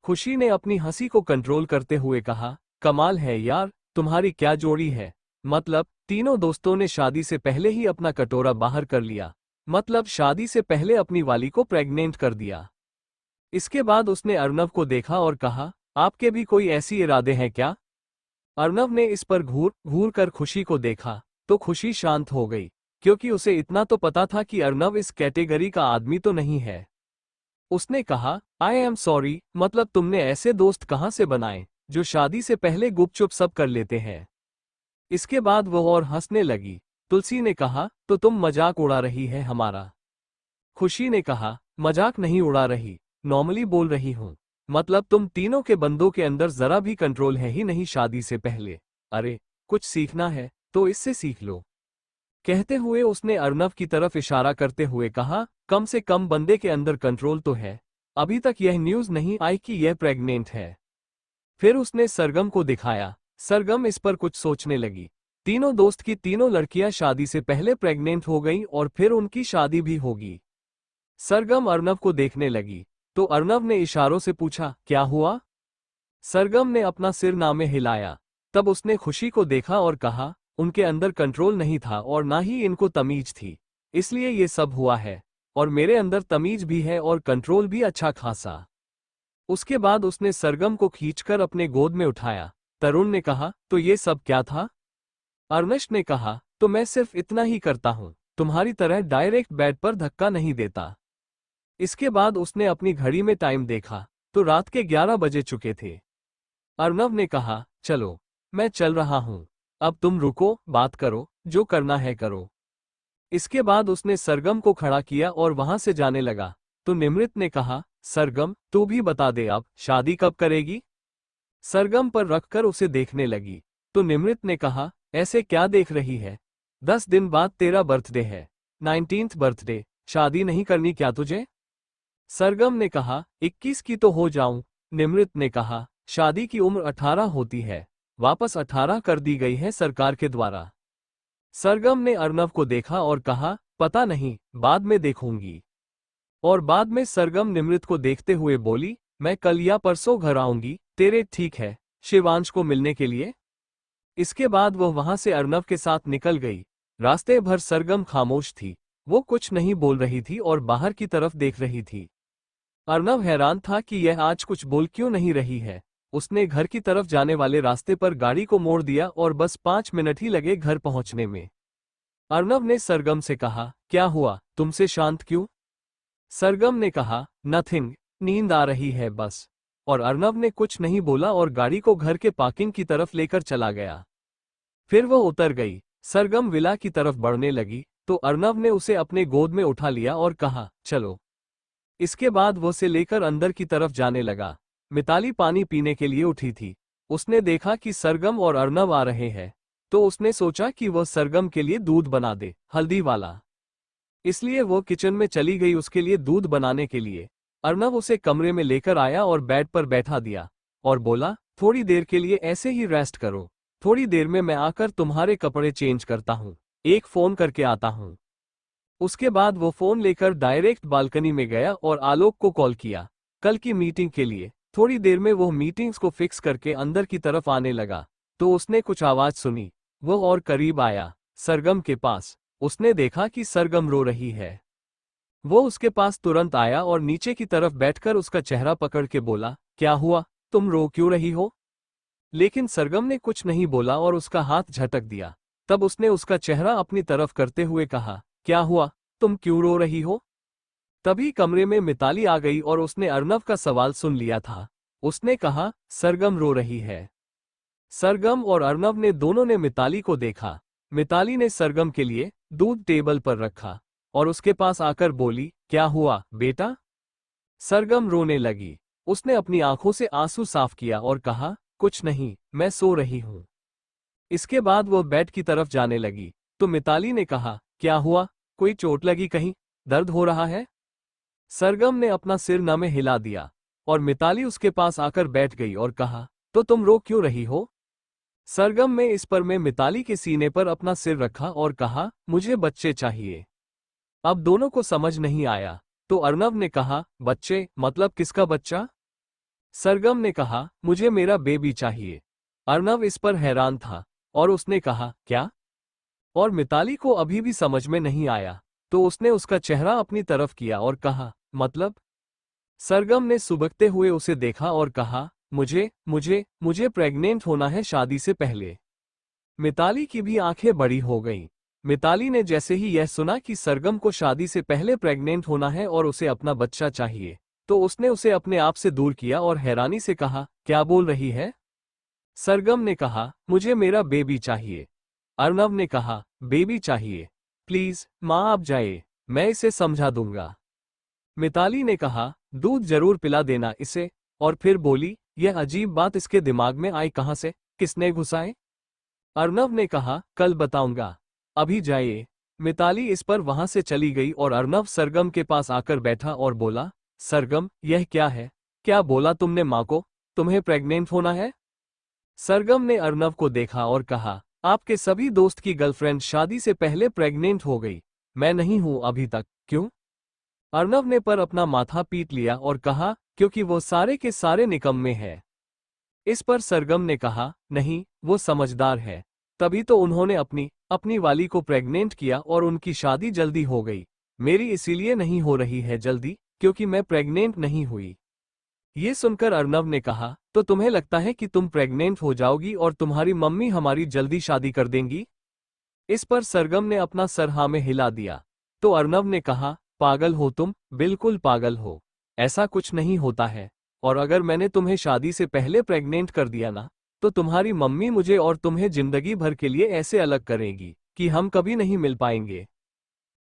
Speaker 1: खुशी ने अपनी हंसी को कंट्रोल करते हुए कहा, कमाल है यार, तुम्हारी क्या जोड़ी है। मतलब तीनों दोस्तों ने शादी से पहले ही अपना कटोरा बाहर कर लिया। मतलब शादी से पहले अपनी वाली को प्रेग्नेंट कर दिया। इसके बाद उसने अर्नव को देखा और कहा, आपके भी कोई ऐसी इरादे हैं क्या? अर्नव ने इस पर घूर घूर कर खुशी को देखा तो खुशी शांत हो गई, क्योंकि उसे इतना तो पता था कि अर्नव इस कैटेगरी का आदमी तो नहीं है। उसने कहा, आई एम सॉरी, मतलब तुमने ऐसे दोस्त कहाँ से बनाए जो शादी से पहले गुपचुप सब कर लेते हैं? इसके बाद वह और हंसने लगी। तुलसी ने कहा, तो तुम मजाक उड़ा रही है हमारा? खुशी ने कहा, मजाक नहीं उड़ा रही, नॉर्मली बोल रही हूँ। मतलब तुम तीनों के बंदों के अंदर जरा भी कंट्रोल है ही नहीं शादी से पहले। अरे, कुछ सीखना है तो इससे सीख लो। कहते हुए उसने अर्नव की तरफ इशारा करते हुए कहा, कम से कम बंदे के अंदर कंट्रोल तो है। अभी तक यह न्यूज नहीं आई कि यह प्रेग्नेंट है। फिर उसने सरगम को दिखाया। सरगम इस पर कुछ सोचने लगी। तीनों दोस्त की तीनों लड़कियां शादी से पहले प्रेग्नेंट हो गईं और फिर उनकी शादी भी होगी। सरगम अर्नव को देखने लगी तो अर्नव ने इशारों से पूछा, क्या हुआ? सरगम ने अपना सिर नामे हिलाया। तब उसने खुशी को देखा और कहा, उनके अंदर कंट्रोल नहीं था और ना ही इनको तमीज थी, इसलिए ये सब हुआ है। और मेरे अंदर तमीज भी है और कंट्रोल भी अच्छा खासा। उसके बाद उसने सरगम को खींचकर अपने गोद में उठाया। तरुण ने कहा, तो ये सब क्या था? अर्नश ने कहा, तो मैं सिर्फ इतना ही करता हूँ, तुम्हारी तरह डायरेक्ट बेड पर धक्का नहीं देता। इसके बाद उसने अपनी घड़ी में टाइम देखा तो रात के 11 बजे चुके थे। अर्नव ने कहा, चलो, मैं चल रहा हूँ, अब तुम रुको, बात करो, जो करना है करो। इसके बाद उसने सरगम को खड़ा किया और वहां से जाने लगा तो निमृत ने कहा, सरगम, तू भी बता दे अब शादी कब करेगी? सरगम पर रखकर उसे देखने लगी तो निमृत ने कहा, ऐसे क्या देख रही है? 10 दिन बाद तेरा बर्थडे है, 19th बर्थडे, शादी नहीं करनी क्या तुझे? सरगम ने कहा, 21 की तो हो जाऊं। निमृत ने कहा, शादी की उम्र 18 होती है, वापस 18 कर दी गई है सरकार के द्वारा। सरगम ने अर्नव को देखा और कहा, पता नहीं, बाद में देखूंगी। और बाद में सरगम निमृत को देखते हुए बोली, मैं कल या परसों घर आऊंगी तेरे, ठीक है, शिवांश को मिलने के लिए। इसके बाद वह वहां से अर्नव के साथ निकल गई। रास्ते भर सरगम खामोश थी, वो कुछ नहीं बोल रही थी और बाहर की तरफ देख रही थी। अर्नव हैरान था कि यह आज कुछ बोल क्यों नहीं रही है। उसने घर की तरफ जाने वाले रास्ते पर गाड़ी को मोड़ दिया और बस 5 मिनट ही लगे घर पहुंचने में। अर्नव ने सरगम से कहा, क्या हुआ, तुमसे शांत क्यों? सरगम ने कहा, नथिंग, नींद आ रही है बस। और अर्नव ने कुछ नहीं बोला और गाड़ी को घर के पार्किंग की तरफ लेकर चला गया। फिर वह उतर गई। सरगम विला की तरफ बढ़ने लगी तो अर्नव ने उसे अपने गोद में उठा लिया और कहा, चलो। इसके बाद वो उसे लेकर अंदर की तरफ जाने लगा। मिताली पानी पीने के लिए उठी थी। उसने देखा कि सरगम और अर्नव आ रहे हैं तो उसने सोचा कि वह सरगम के लिए दूध बना दे, हल्दी वाला। इसलिए वो किचन में चली गई उसके लिए दूध बनाने के लिए। अर्नव उसे कमरे में लेकर आया और बेड पर बैठा दिया और बोला, थोड़ी देर के लिए ऐसे ही रेस्ट करो, थोड़ी देर में मैं आकर तुम्हारे कपड़े चेंज करता हूँ, एक फोन करके आता हूँ। उसके बाद वो फोन लेकर डायरेक्ट बालकनी में गया और आलोक को कॉल किया कल की मीटिंग के लिए। थोड़ी देर में वो मीटिंग्स को फिक्स करके अंदर की तरफ आने लगा तो उसने कुछ आवाज सुनी। वो और करीब आया सरगम के पास। उसने देखा कि सरगम रो रही है। वो उसके पास तुरंत आया और नीचे की तरफ बैठकर उसका चेहरा पकड़ के बोला, क्या हुआ, तुम रो क्यों रही हो? लेकिन सरगम ने कुछ नहीं बोला और उसका हाथ झटक दिया। तब उसने उसका चेहरा अपनी तरफ करते हुए कहा, क्या हुआ, तुम क्यों रो रही हो? तभी कमरे में मिताली आ गई और उसने अर्नव का सवाल सुन लिया था। उसने कहा, सरगम रो रही है। सरगम और अर्नव ने दोनों ने मिताली को देखा। मिताली ने सरगम के लिए दूध टेबल पर रखा और उसके पास आकर बोली, क्या हुआ बेटा? सरगम रोने लगी। उसने अपनी आंखों से आंसू साफ किया और कहा, कुछ नहीं, मैं सो रही हूं। इसके बाद वह बेड की तरफ जाने लगी तो मिताली ने कहा, क्या हुआ? कोई चोट लगी कहीं? दर्द हो रहा है? सरगम ने अपना सिर न में हिला दिया और मिताली उसके पास आकर बैठ गई और कहा, तो तुम रो क्यों रही हो? सरगम में इस पर मैं मिताली के सीने पर अपना सिर रखा और कहा, मुझे बच्चे चाहिए। अब दोनों को समझ नहीं आया तो अर्नव ने कहा, बच्चे मतलब किसका बच्चा? सरगम ने कहा, मुझे मेरा बेबी चाहिए। अर्नव इस पर हैरान था और उसने कहा, क्या? और मिताली को अभी भी समझ में नहीं आया तो उसने उसका चेहरा अपनी तरफ किया और कहा, मतलब? सरगम ने सुबकते हुए उसे देखा और कहा, मुझे मुझे मुझे प्रेग्नेंट होना है शादी से पहले। मिताली की भी आंखें बड़ी हो गईं। मिताली ने जैसे ही यह सुना कि सरगम को शादी से पहले प्रेग्नेंट होना है और उसे अपना बच्चा चाहिए तो उसने उसे अपने आप से दूर किया और हैरानी से कहा, क्या बोल रही है? सरगम ने कहा, मुझे मेरा बेबी चाहिए। अर्नव ने कहा, बेबी चाहिए? प्लीज माँ आप जाइए, मैं इसे समझा दूंगा। मिताली ने कहा, दूध जरूर पिला देना इसे। और फिर बोली, यह अजीब बात इसके दिमाग में आई कहां से? किसने घुसाए? अर्नव ने कहा, कल बताऊंगा, अभी जाइए। मिताली इस पर वहां से चली गई और अर्नव सरगम के पास आकर बैठा और बोला, सरगम यह क्या है? क्या बोला तुमने माँ को? तुम्हें प्रेग्नेंट होना है? सरगम ने अर्नव को देखा और कहा, आपके सभी दोस्त की गर्लफ्रेंड शादी से पहले प्रेग्नेंट हो गई, मैं नहीं हूं अभी तक, क्यों? अर्नव ने पर अपना माथा पीट लिया और कहा, क्योंकि वो सारे के सारे निकम्मे हैं। इस पर सरगम ने कहा, नहीं, वो समझदार है, तभी तो उन्होंने अपनी अपनी वाली को प्रेग्नेंट किया और उनकी शादी जल्दी हो गई। मेरी इसीलिए नहीं हो रही है जल्दी, क्योंकि मैं प्रेग्नेंट नहीं हुई। ये सुनकर अर्नव ने कहा, तो तुम्हें लगता है कि तुम प्रेग्नेंट हो जाओगी और तुम्हारी मम्मी हमारी जल्दी शादी कर देंगी? इस पर सरगम ने अपना सर हाँ में हिला दिया तो अर्नव ने कहा, पागल हो तुम, बिल्कुल पागल हो। ऐसा कुछ नहीं होता है, और अगर मैंने तुम्हें शादी से पहले प्रेग्नेंट कर दिया ना, तो तुम्हारी मम्मी मुझे और तुम्हें जिंदगी भर के लिए ऐसे अलग करेगी कि हम कभी नहीं मिल पाएंगे।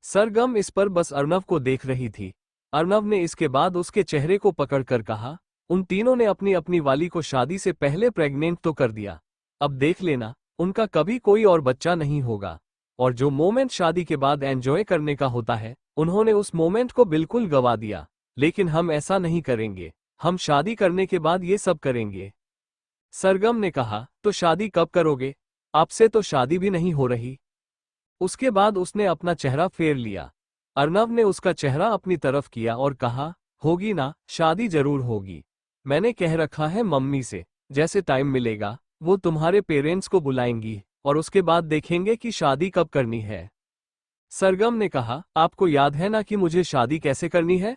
Speaker 1: सरगम इस पर बस अर्नव को देख रही थी। अर्नव ने इसके बाद उसके चेहरे को पकड़कर कहा, उन तीनों ने अपनी अपनी वाली को शादी से पहले प्रेग्नेंट तो कर दिया, अब देख लेना, उनका कभी कोई और बच्चा नहीं होगा। और जो मोमेंट शादी के बाद एंजॉय करने का होता है, उन्होंने उस मोमेंट को बिल्कुल गवा दिया। लेकिन हम ऐसा नहीं करेंगे, हम शादी करने के बाद ये सब करेंगे। सरगम ने कहा, तो शादी कब करोगे? आपसे तो शादी भी नहीं हो रही। उसके बाद उसने अपना चेहरा फेर लिया। अर्नव ने उसका चेहरा अपनी तरफ किया और कहा, होगी ना, शादी जरूर होगी। मैंने कह रखा है मम्मी से, जैसे टाइम मिलेगा वो तुम्हारे पेरेंट्स को बुलाएंगी और उसके बाद देखेंगे कि शादी कब करनी है। सरगम ने कहा, आपको याद है ना कि मुझे शादी कैसे करनी है?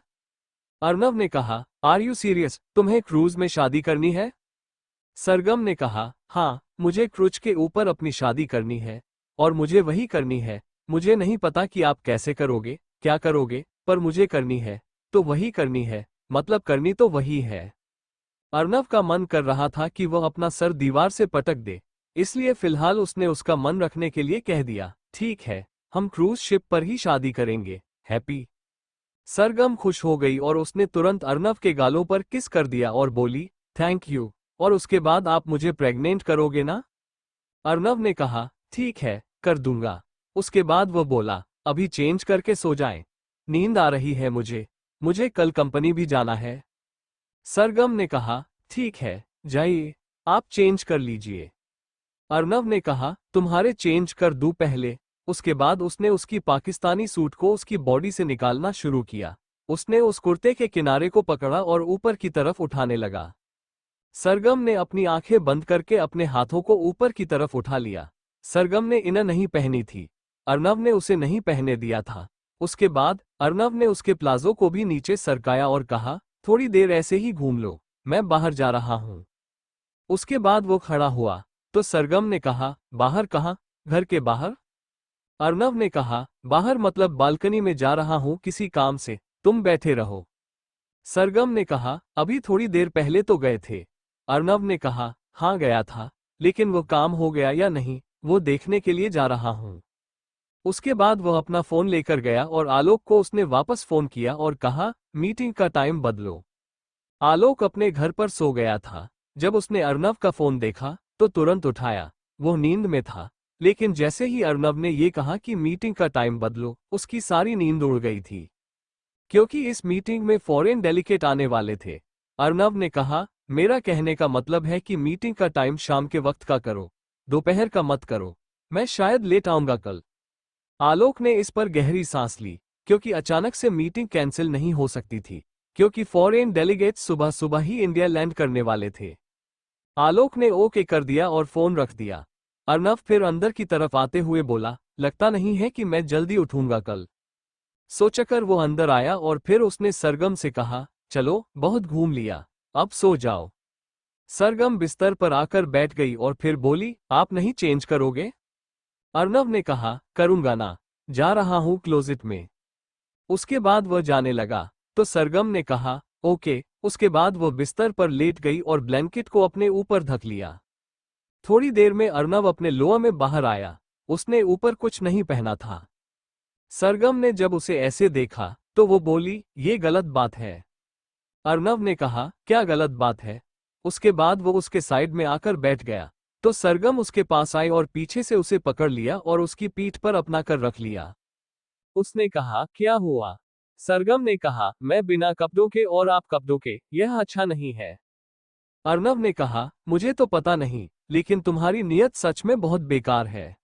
Speaker 1: अर्नव ने कहा, आर यू सीरियस, तुम्हें क्रूज में शादी करनी है? सरगम ने कहा, हाँ, मुझे क्रूज के ऊपर अपनी शादी करनी है और मुझे वही करनी है। मुझे नहीं पता कि आप कैसे करोगे, क्या करोगे, पर मुझे करनी है तो वही करनी है, मतलब करनी तो वही है। अर्नव का मन कर रहा था कि वह अपना सर दीवार से पटक दे, इसलिए फिलहाल उसने उसका मन रखने के लिए कह दिया, ठीक है, हम क्रूज शिप पर ही शादी करेंगे, हैप्पी। सरगम खुश हो गई और उसने तुरंत अर्नव के गालों पर किस कर दिया और बोली, थैंक यू, और उसके बाद आप मुझे प्रेग्नेंट करोगे ना? अर्नव ने कहा, ठीक है, कर दूंगा। उसके बाद वह बोला, अभी चेंज करके सो जाएं, नींद आ रही है मुझे, मुझे कल कंपनी भी जाना है। सरगम ने कहा, ठीक है, जाइए, आप चेंज कर लीजिए। अर्नव ने कहा, तुम्हारे चेंज कर दूं पहले। उसके बाद उसने उसकी पाकिस्तानी सूट को उसकी बॉडी से निकालना शुरू किया। उसने उस कुर्ते के किनारे को पकड़ा और ऊपर की तरफ उठाने लगा। सरगम ने अपनी आंखें बंद करके अपने हाथों को ऊपर की तरफ उठा लिया। सरगम ने इन्हें नहीं पहनी थी, अर्नव ने उसे नहीं पहने दिया था। उसके बाद अर्नव ने उसके प्लाजो को भी नीचे सरकाया और कहा, थोड़ी देर ऐसे ही घूम लो, मैं बाहर जा रहा हूं। उसके बाद वो खड़ा हुआ तो सरगम ने कहा, बाहर कहाँ? घर के बाहर? अर्नव ने कहा, बाहर मतलब बालकनी में जा रहा हूं किसी काम से, तुम बैठे रहो। सरगम ने कहा, अभी थोड़ी देर पहले तो गए थे। अर्नव ने कहा, हाँ गया था, लेकिन वो काम हो गया या नहीं वो देखने के लिए जा रहा हूं। उसके बाद वह अपना फोन लेकर गया और आलोक को उसने वापस फोन किया और कहा, मीटिंग का टाइम बदलो। आलोक अपने घर पर सो गया था। जब उसने अर्नव का फोन देखा तो तुरंत उठाया। वो नींद में था, लेकिन जैसे ही अर्नव ने ये कहा कि मीटिंग का टाइम बदलो, उसकी सारी नींद उड़ गई थी। क्योंकि इस मीटिंग में फॉरेन डेलीगेट आने वाले थे। अर्नव ने कहा, मेरा कहने का मतलब है कि मीटिंग का टाइम शाम के वक्त का करो, दोपहर का मत करो। मैं शायद लेट आऊंगा कल। आलोक ने इस पर गहरी सांस ली, क्योंकि अचानक से मीटिंग कैंसिल नहीं हो सकती थी, क्योंकि फॉरेन डेलीगेट्स सुबह सुबह ही इंडिया लैंड करने वाले थे। आलोक ने ओके कर दिया और फोन रख दिया। अर्नव फिर अंदर की तरफ आते हुए बोला, लगता नहीं है कि मैं जल्दी उठूंगा कल। सोचकर वो अंदर आया और फिर उसने सरगम से कहा, चलो बहुत घूम लिया, अब सो जाओ। सरगम बिस्तर पर आकर बैठ गई और फिर बोली, आप नहीं चेंज करोगे? अर्नव ने कहा, करूंगा ना, जा रहा हूं क्लोजेट में। उसके बाद वह जाने लगा तो सरगम ने कहा, ओके। उसके बाद वो बिस्तर पर लेट गई और ब्लैंकेट को अपने ऊपर ढक लिया। थोड़ी देर में अर्नव अपने लोअर में बाहर आया। उसने ऊपर कुछ नहीं पहना था। सरगम ने जब उसे ऐसे देखा तो वो बोली, ये गलत बात है। अर्नव ने कहा, क्या गलत बात है? उसके बाद वो उसके साइड में आकर बैठ गया तो सरगम उसके पास आई और पीछे से उसे पकड़ लिया और उसकी पीठ पर अपना कर रख लिया। उसने कहा, क्या हुआ? सरगम ने कहा, मैं बिना कपड़ों के और आप कपड़ों के, यह अच्छा नहीं है। अर्नव ने कहा, मुझे तो पता नहीं, लेकिन तुम्हारी नियत सच में बहुत बेकार है।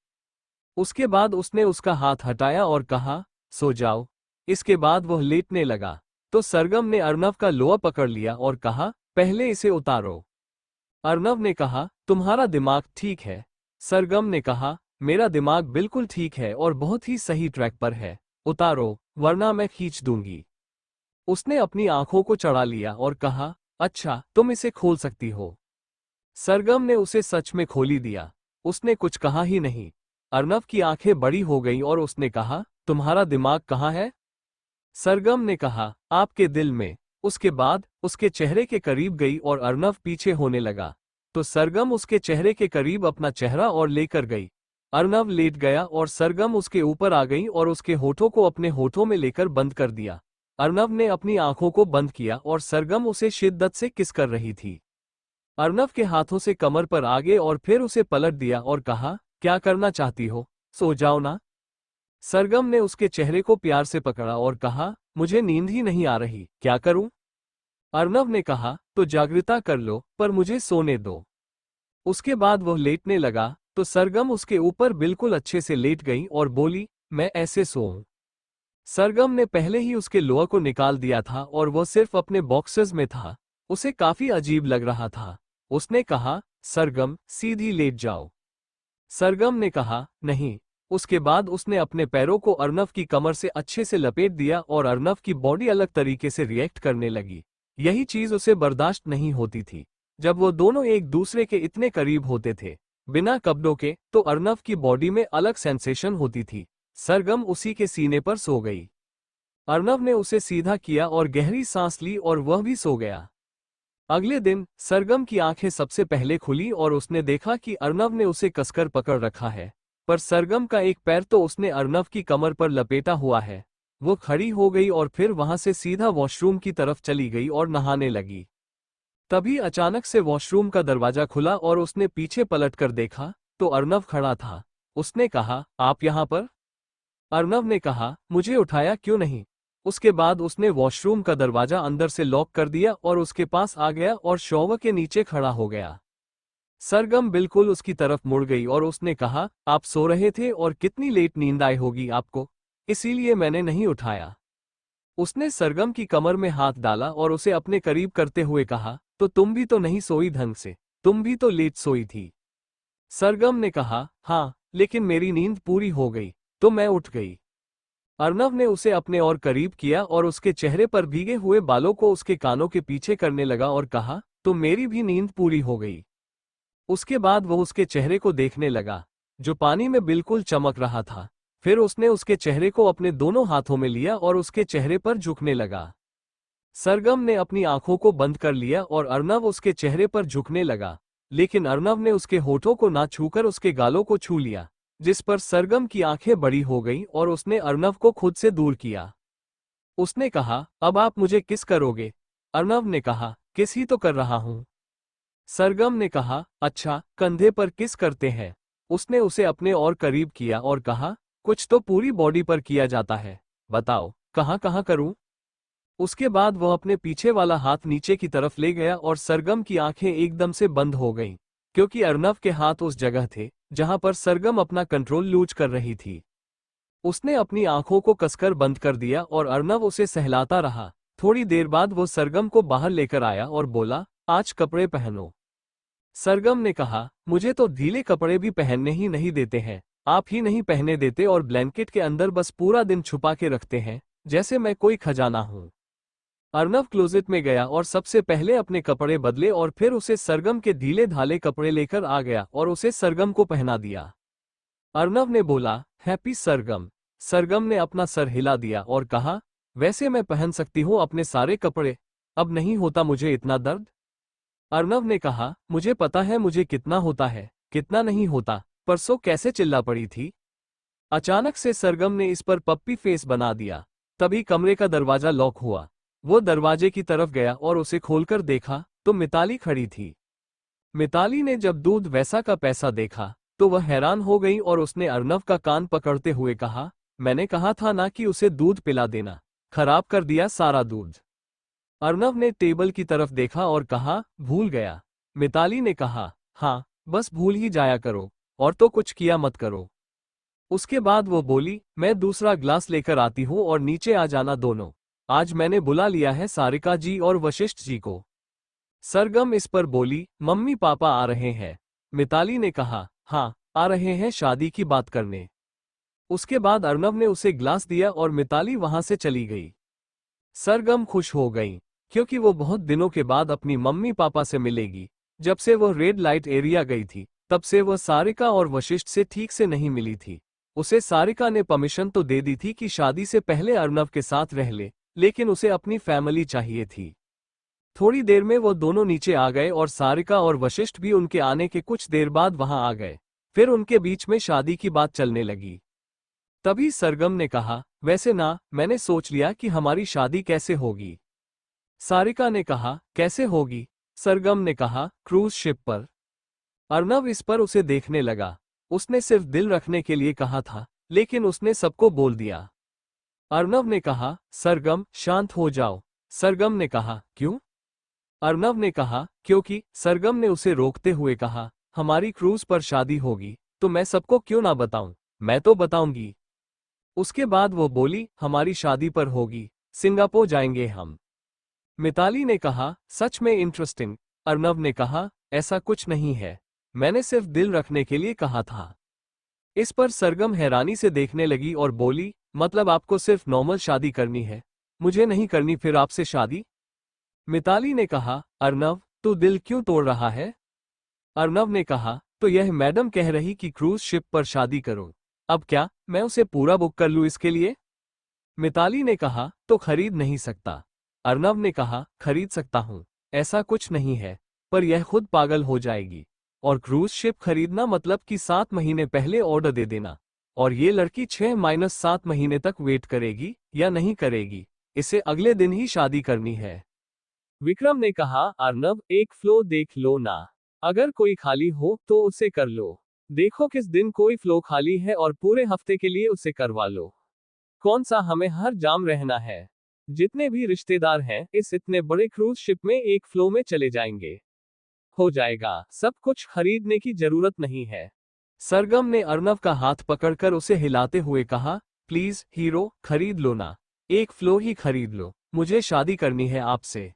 Speaker 1: उसके बाद उसने उसका हाथ हटाया और कहा, सो जाओ। इसके बाद वह लेटने लगा तो सरगम ने अर्नव का लोअर पकड़ लिया और कहा, पहले इसे उतारो। अर्नव ने कहा, तुम्हारा दिमाग ठीक है। सरगम ने कहा, मेरा दिमाग बिल्कुल ठीक है और बहुत ही सही ट्रैक पर है। उतारो, वरना मैं खींच दूंगी। उसने अपनी आंखों को चढ़ा लिया और कहा, अच्छा तुम इसे खोल सकती हो। सरगम ने उसे सच में खोली दिया। उसने कुछ कहा ही नहीं। अर्नव की आंखें बड़ी हो गईं और उसने कहा, तुम्हारा दिमाग कहाँ है? सरगम ने कहा, आपके दिल में। उसके बाद उसके चेहरे के करीब गई और अर्नव पीछे होने लगा तो सरगम उसके चेहरे के करीब अपना चेहरा और लेकर गई। अर्नव लेट गया और सरगम उसके ऊपर आ गई और उसके होठों को अपने होठों में लेकर बंद कर दिया। अर्नव ने अपनी आंखों को बंद किया और सरगम उसे शिद्दत से किस कर रही थी। अर्नव के हाथों से कमर पर आगे और फिर उसे पलट दिया और कहा, क्या करना चाहती हो? सो जाओ ना। सरगम ने उसके चेहरे को प्यार से पकड़ा और कहा, मुझे नींद ही नहीं आ रही, क्या करूं? अर्नव ने कहा, तो जागृता कर लो, पर मुझे सोने दो। उसके बाद वह लेटने लगा तो सरगम उसके ऊपर बिल्कुल अच्छे से लेट गई और बोली, मैं ऐसे सोऊं। सरगम ने पहले ही उसके लोअर को निकाल दिया था और वह सिर्फ अपने बॉक्सेस में था। उसे काफी अजीब लग रहा था। उसने कहा, सरगम सीधी लेट जाओ। सरगम ने कहा, नहीं। उसके बाद उसने अपने पैरों को अर्नव की कमर से अच्छे से लपेट दिया और अर्नव की बॉडी अलग तरीके से रिएक्ट करने लगी। यही चीज उसे बर्दाश्त नहीं होती थी। जब वो दोनों एक दूसरे के इतने करीब होते थे बिना कपड़ों के, तो अर्नव की बॉडी में अलग सेंसेशन होती थी। सरगम उसी के सीने पर सो गई। अर्नव ने उसे सीधा किया और गहरी सांस ली और वह भी सो गया। अगले दिन सरगम की आंखें सबसे पहले खुली और उसने देखा कि अर्नव ने उसे कसकर पकड़ रखा है, पर सरगम का एक पैर तो उसने अर्नव की कमर पर लपेटा हुआ है। वो खड़ी हो गई और फिर वहां से सीधा वॉशरूम की तरफ चली गई और नहाने लगी। तभी अचानक से वॉशरूम का दरवाजा खुला और उसने पीछे पलटकर देखा तो अर्नव खड़ा था। उसने कहा, आप यहाँ पर? अर्नव ने कहा, मुझे उठाया क्यों नहीं? उसके बाद उसने वॉशरूम का दरवाजा अंदर से लॉक कर दिया और उसके पास आ गया और शॉवर के नीचे खड़ा हो गया। सरगम बिल्कुल उसकी तरफ मुड़ गई और उसने कहा, आप सो रहे थे और कितनी लेट नींद आई होगी आपको, इसीलिए मैंने नहीं उठाया। उसने सरगम की कमर में हाथ डाला और उसे अपने करीब करते हुए कहा, तो तुम भी तो नहीं सोई ढंग से, तुम भी तो लेट सोई थी। सरगम ने कहा, हाँ, लेकिन मेरी नींद पूरी हो गई तो मैं उठ गई। अर्नव ने उसे अपने और करीब किया और उसके चेहरे पर भीगे हुए बालों को उसके कानों के पीछे करने लगा और कहा, तो मेरी भी नींद पूरी हो गई। उसके बाद वह उसके चेहरे को देखने लगा, जो पानी में बिल्कुल चमक रहा था। फिर उसने उसके चेहरे को अपने दोनों हाथों में लिया और उसके चेहरे पर झुकने लगा। सरगम ने अपनी आंखों को बंद कर लिया और अर्नव उसके चेहरे पर झुकने लगा। लेकिन अर्नव ने उसके होठों को ना छूकर उसके गालों को छू लिया, जिस पर सरगम की आंखें बड़ी हो गईं और उसने अर्नव को खुद से दूर किया। उसने कहा, अब आप मुझे किस करोगे? अर्नव ने कहा, किस ही तो कर रहा हूं। सरगम ने कहा, अच्छा, कंधे पर किस करते हैं? उसने उसे अपने और करीब किया और कहा, कुछ तो पूरी बॉडी पर किया जाता है, बताओ कहाँ कहाँ करूं? उसके बाद वह अपने पीछे वाला हाथ नीचे की तरफ ले गया और सरगम की आंखें एकदम से बंद हो गईं, क्योंकि अर्नव के हाथ उस जगह थे जहां पर सरगम अपना कंट्रोल लूज कर रही थी। उसने अपनी आंखों को कसकर बंद कर दिया और अर्नव उसे सहलाता रहा। थोड़ी देर बाद वो सरगम को बाहर लेकर आया और बोला, आज कपड़े पहनो। सरगम ने कहा, मुझे तो ढीले कपड़े भी पहनने ही नहीं देते हैं, आप ही नहीं पहने देते और ब्लैंकेट के अंदर बस पूरा दिन छुपा के रखते हैं, जैसे मैं कोई खजाना हूं। अर्नव क्लोजेट में गया और सबसे पहले अपने कपड़े बदले और फिर उसे सरगम के ढीले ढाले कपड़े लेकर आ गया और उसे सरगम को पहना दिया। अर्नव ने बोला, हैप्पी सरगम। सरगम ने अपना सर हिला दिया और कहा, वैसे मैं पहन सकती हूँ अपने सारे कपड़े, अब नहीं होता मुझे इतना दर्द? अर्नव ने कहा, मुझे पता है मुझे कितना होता है, कितना नहीं होता, परसों कैसे चिल्ला पड़ी थी। अचानक से सरगम ने इस पर पप्पी फेस बना दिया। तभी कमरे का दरवाजा लॉक हुआ। वो दरवाजे की तरफ गया और उसे खोलकर देखा तो मिताली खड़ी थी। मिताली ने जब दूध वैसा का पैसा देखा तो वह हैरान हो गई और उसने अर्नव का कान पकड़ते हुए कहा, मैंने कहा था ना कि उसे दूध पिला देना, खराब कर दिया सारा दूध। अर्नव ने टेबल की तरफ देखा और कहा, भूल गया। मिताली ने कहा, हाँ, बस भूल ही जाया करो, और तो कुछ किया मत करो। उसके बाद वो बोली, मैं दूसरा ग्लास लेकर आती हूँ और नीचे आ जाना दोनों। आज मैंने बुला लिया है सारिका जी और वशिष्ठ जी को। सरगम इस पर बोली, मम्मी पापा आ रहे हैं। मिताली ने कहा, हाँ, आ रहे हैं शादी की बात करने। उसके बाद अर्नव ने उसे ग्लास दिया और मिताली वहां से चली गई। सरगम खुश हो गई, क्योंकि वो बहुत दिनों के बाद अपनी मम्मी पापा से मिलेगी। जब से वो रेड लाइट एरिया गई थी, तब से वह सारिका और वशिष्ठ से ठीक से नहीं मिली थी। उसे सारिका ने परमिशन तो दे दी थी कि शादी से पहले अर्नव के साथ रह ले, लेकिन उसे अपनी फैमिली चाहिए थी। थोड़ी देर में वो दोनों नीचे आ गए और सारिका और वशिष्ठ भी उनके आने के कुछ देर बाद वहां आ गए। फिर उनके बीच में शादी की बात चलने लगी। तभी सरगम ने कहा, वैसे ना, मैंने सोच लिया कि हमारी शादी कैसे होगी। सारिका ने कहा, कैसे होगी? सरगम ने कहा, क्रूज शिप पर। अर्नव इस पर उसे देखने लगा। उसने सिर्फ दिल रखने के लिए कहा था, लेकिन उसने सबको बोल दिया। अर्नव ने कहा, सरगम शांत हो जाओ। सरगम ने कहा, क्यों? अर्नव ने कहा, क्योंकि। सरगम ने उसे रोकते हुए कहा, हमारी क्रूज पर शादी होगी, तो मैं सबको क्यों ना बताऊं, मैं तो बताऊंगी। उसके बाद वो बोली, हमारी शादी पर होगी, सिंगापुर जाएंगे हम। मिताली ने कहा, सच में इंटरेस्टिंग। अर्नव ने कहा, ऐसा कुछ नहीं है, मैंने सिर्फ दिल रखने के लिए कहा था। इस पर सरगम हैरानी से देखने लगी और बोली, मतलब आपको सिर्फ नॉर्मल शादी करनी है, मुझे नहीं करनी फिर आपसे शादी? मिताली ने कहा, अर्नव, तू दिल क्यों तोड़ रहा है? अर्नव ने कहा, तो यह मैडम कह रही कि क्रूज शिप पर शादी करो, अब क्या मैं उसे पूरा बुक कर लूं इसके लिए? मिताली ने कहा, तो खरीद नहीं सकता। अर्नव ने कहा, खरीद सकता हूं, ऐसा कुछ नहीं है, पर यह खुद पागल हो जाएगी। और क्रूज शिप खरीदना मतलब कि 7 महीने पहले ऑर्डर दे देना, और ये लड़की 6-7 महीने तक वेट करेगी या नहीं करेगी, इसे अगले दिन ही शादी करनी है। विक्रम ने कहा, अर्नव, एक फ्लो देख लो ना, अगर कोई खाली हो तो उसे कर लो। देखो किस दिन कोई फ्लो खाली है और पूरे हफ्ते के लिए उसे करवा लो। कौन सा हमें हर जाम रहना है? जितने भी रिश्तेदार हैं इस इतने बड़े क्रूज शिप में एक फ्लो में चले जाएंगे, हो जाएगा, सब कुछ खरीदने की जरूरत नहीं है। सरगम ने अर्नव का हाथ पकड़कर उसे हिलाते हुए कहा, प्लीज हीरो, खरीद लो ना, एक फ्लो ही खरीद लो, मुझे शादी करनी है आपसे।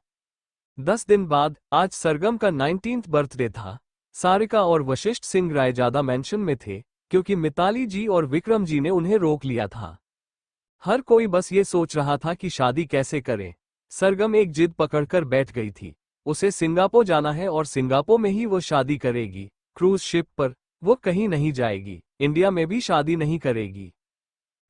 Speaker 1: 10 दिन बाद आज सरगम का 19th बर्थडे था। सारिका और वशिष्ठ सिंह रायजादा मैंशन में थे, क्योंकि मिताली जी और विक्रम जी ने उन्हें रोक लिया था। हर कोई बस ये सोच रहा था कि शादी कैसे करें। सरगम एक जिद पकड़कर बैठ गई थी, उसे सिंगापुर जाना है और सिंगापुर में ही वो शादी करेगी, क्रूज शिप पर। वो कहीं नहीं जाएगी, इंडिया में भी शादी नहीं करेगी।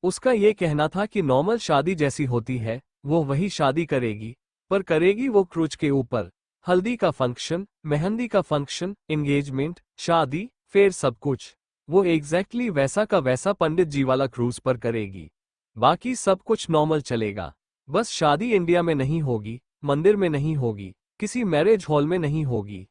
Speaker 1: उसका ये कहना था कि नॉर्मल शादी जैसी होती है वो वही शादी करेगी, पर करेगी वो क्रूज के ऊपर। हल्दी का फंक्शन, मेहंदी का फंक्शन, एंगेजमेंट, शादी, फिर सब कुछ वो एग्जैक्टली वैसा का वैसा पंडित जी वाला क्रूज पर करेगी। बाकी सब कुछ नॉर्मल चलेगा। बस शादी इंडिया में नहीं होगी, मंदिर में नहीं होगी, किसी मैरिज हॉल में नहीं होगी।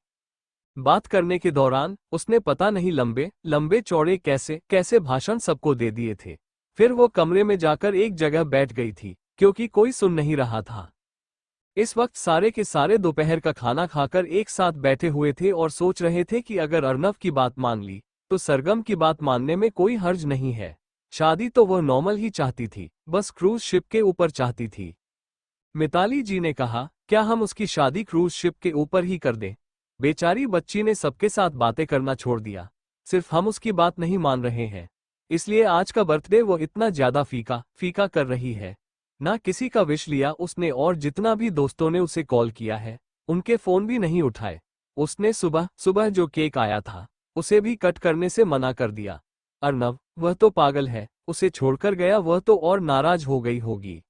Speaker 1: बात करने के दौरान उसने पता नहीं लंबे लंबे चौड़े कैसे कैसे भाषण सबको दे दिए थे। फिर वो कमरे में जाकर एक जगह बैठ गई थी, क्योंकि कोई सुन नहीं रहा था। इस वक्त सारे के सारे दोपहर का खाना खाकर एक साथ बैठे हुए थे और सोच रहे थे कि अगर अर्नव की बात मान ली तो सरगम की बात मानने में कोई हर्ज नहीं है। शादी तो वह नॉर्मल ही चाहती थी, बस क्रूज शिप के ऊपर चाहती थी। मिताली जी ने कहा, क्या हम उसकी शादी क्रूज शिप के ऊपर ही कर दें? बेचारी बच्ची ने सबके साथ बातें करना छोड़ दिया। सिर्फ हम उसकी बात नहीं मान रहे हैं, इसलिए आज का बर्थडे वो इतना ज्यादा फीका फीका कर रही है। ना किसी का विश लिया उसने, और जितना भी दोस्तों ने उसे कॉल किया है उनके फोन भी नहीं उठाए। उसने सुबह सुबह जो केक आया था उसे भी कट करने से मना कर दिया। अर्नव, वह तो पागल है, उसे छोड़कर गया, वह तो और नाराज हो गई होगी।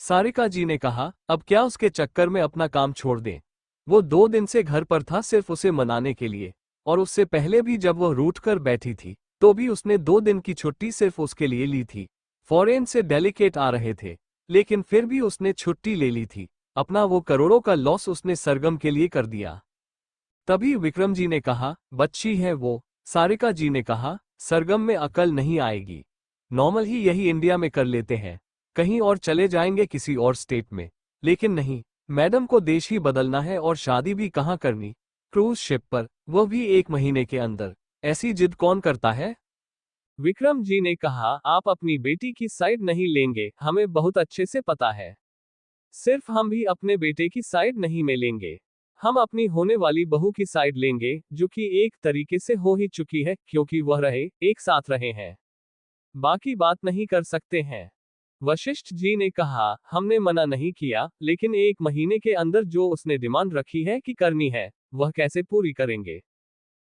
Speaker 1: सारिका जी ने कहा, अब क्या उसके चक्कर में अपना काम छोड़ दें? वो 2 दिन से घर पर था सिर्फ उसे मनाने के लिए, और उससे पहले भी जब वह रूठ कर बैठी थी तो भी उसने 2 दिन की छुट्टी सिर्फ उसके लिए ली थी। फॉरेन से डेलीकेट आ रहे थे, लेकिन फिर भी उसने छुट्टी ले ली थी। अपना वो करोड़ों का लॉस उसने सरगम के लिए कर दिया। तभी विक्रम जी ने कहा, बच्ची है वो। सारिका जी ने कहा, सरगम में अकल नहीं आएगी। नॉर्मल ही यही इंडिया में कर लेते हैं, कहीं और चले जाएंगे किसी और स्टेट में। लेकिन नहीं, मैडम को देश ही बदलना है, और शादी भी कहाँ करनी, क्रूज शिप पर, वो भी 1 महीने के अंदर। ऐसी जिद कौन करता है? विक्रम जी ने कहा, आप अपनी बेटी की साइड नहीं लेंगे, हमें बहुत अच्छे से पता है। सिर्फ हम भी अपने बेटे की साइड नहीं में लेंगे, हम अपनी होने वाली बहू की साइड लेंगे, जो कि एक तरीके से हो ही चुकी है, क्योंकि वह रहे एक साथ रहे हैं। बाकी बात नहीं कर सकते हैं। वशिष्ठ जी ने कहा, हमने मना नहीं किया, लेकिन 1 महीने के अंदर जो उसने डिमांड रखी है कि करनी है, वह कैसे पूरी करेंगे?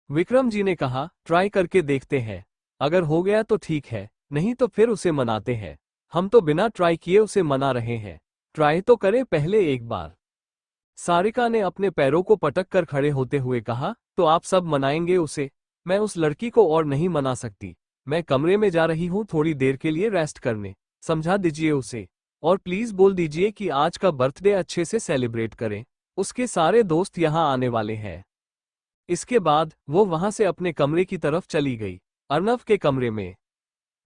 Speaker 1: विक्रम जी ने कहा, ट्राई करके देखते हैं। अगर हो गया तो ठीक है, नहीं तो फिर उसे मनाते हैं। हम तो बिना ट्राई किए उसे मना रहे हैं, ट्राई तो करें पहले एक बार। सारिका ने अपने पैरों को पटक कर खड़े होते हुए कहा, तो आप सब मनाएंगे उसे? मैं उस लड़की को और नहीं मना सकती। मैं कमरे में जा रही हूँ थोड़ी देर के लिए रेस्ट करने, समझा दीजिए उसे। और प्लीज बोल दीजिए कि आज का बर्थडे अच्छे से सेलिब्रेट करें, उसके सारे दोस्त यहाँ आने वाले हैं। इसके बाद वो वहां से अपने कमरे की तरफ चली गई। अर्नव के कमरे में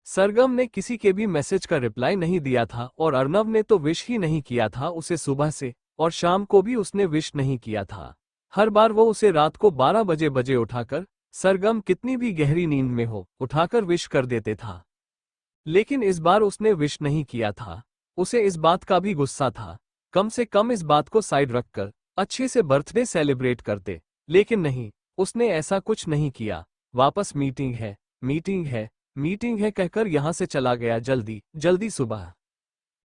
Speaker 1: सरगम ने किसी के भी मैसेज का रिप्लाई नहीं दिया था, और अर्नव ने तो विश ही नहीं किया था उसे सुबह से, और शाम को भी उसने विश नहीं किया था। हर बार वो उसे रात को 12 बजे उठाकर, सरगम कितनी भी गहरी नींद में हो, उठाकर विश कर देते था। लेकिन इस बार उसने विश नहीं किया था। उसे इस बात का भी गुस्सा था। कम से कम इस बात को साइड रखकर अच्छे से बर्थडे सेलिब्रेट करते, लेकिन नहीं, उसने ऐसा कुछ नहीं किया। वापस मीटिंग है, मीटिंग है, मीटिंग है कहकर यहां से चला गया जल्दी जल्दी। सुबह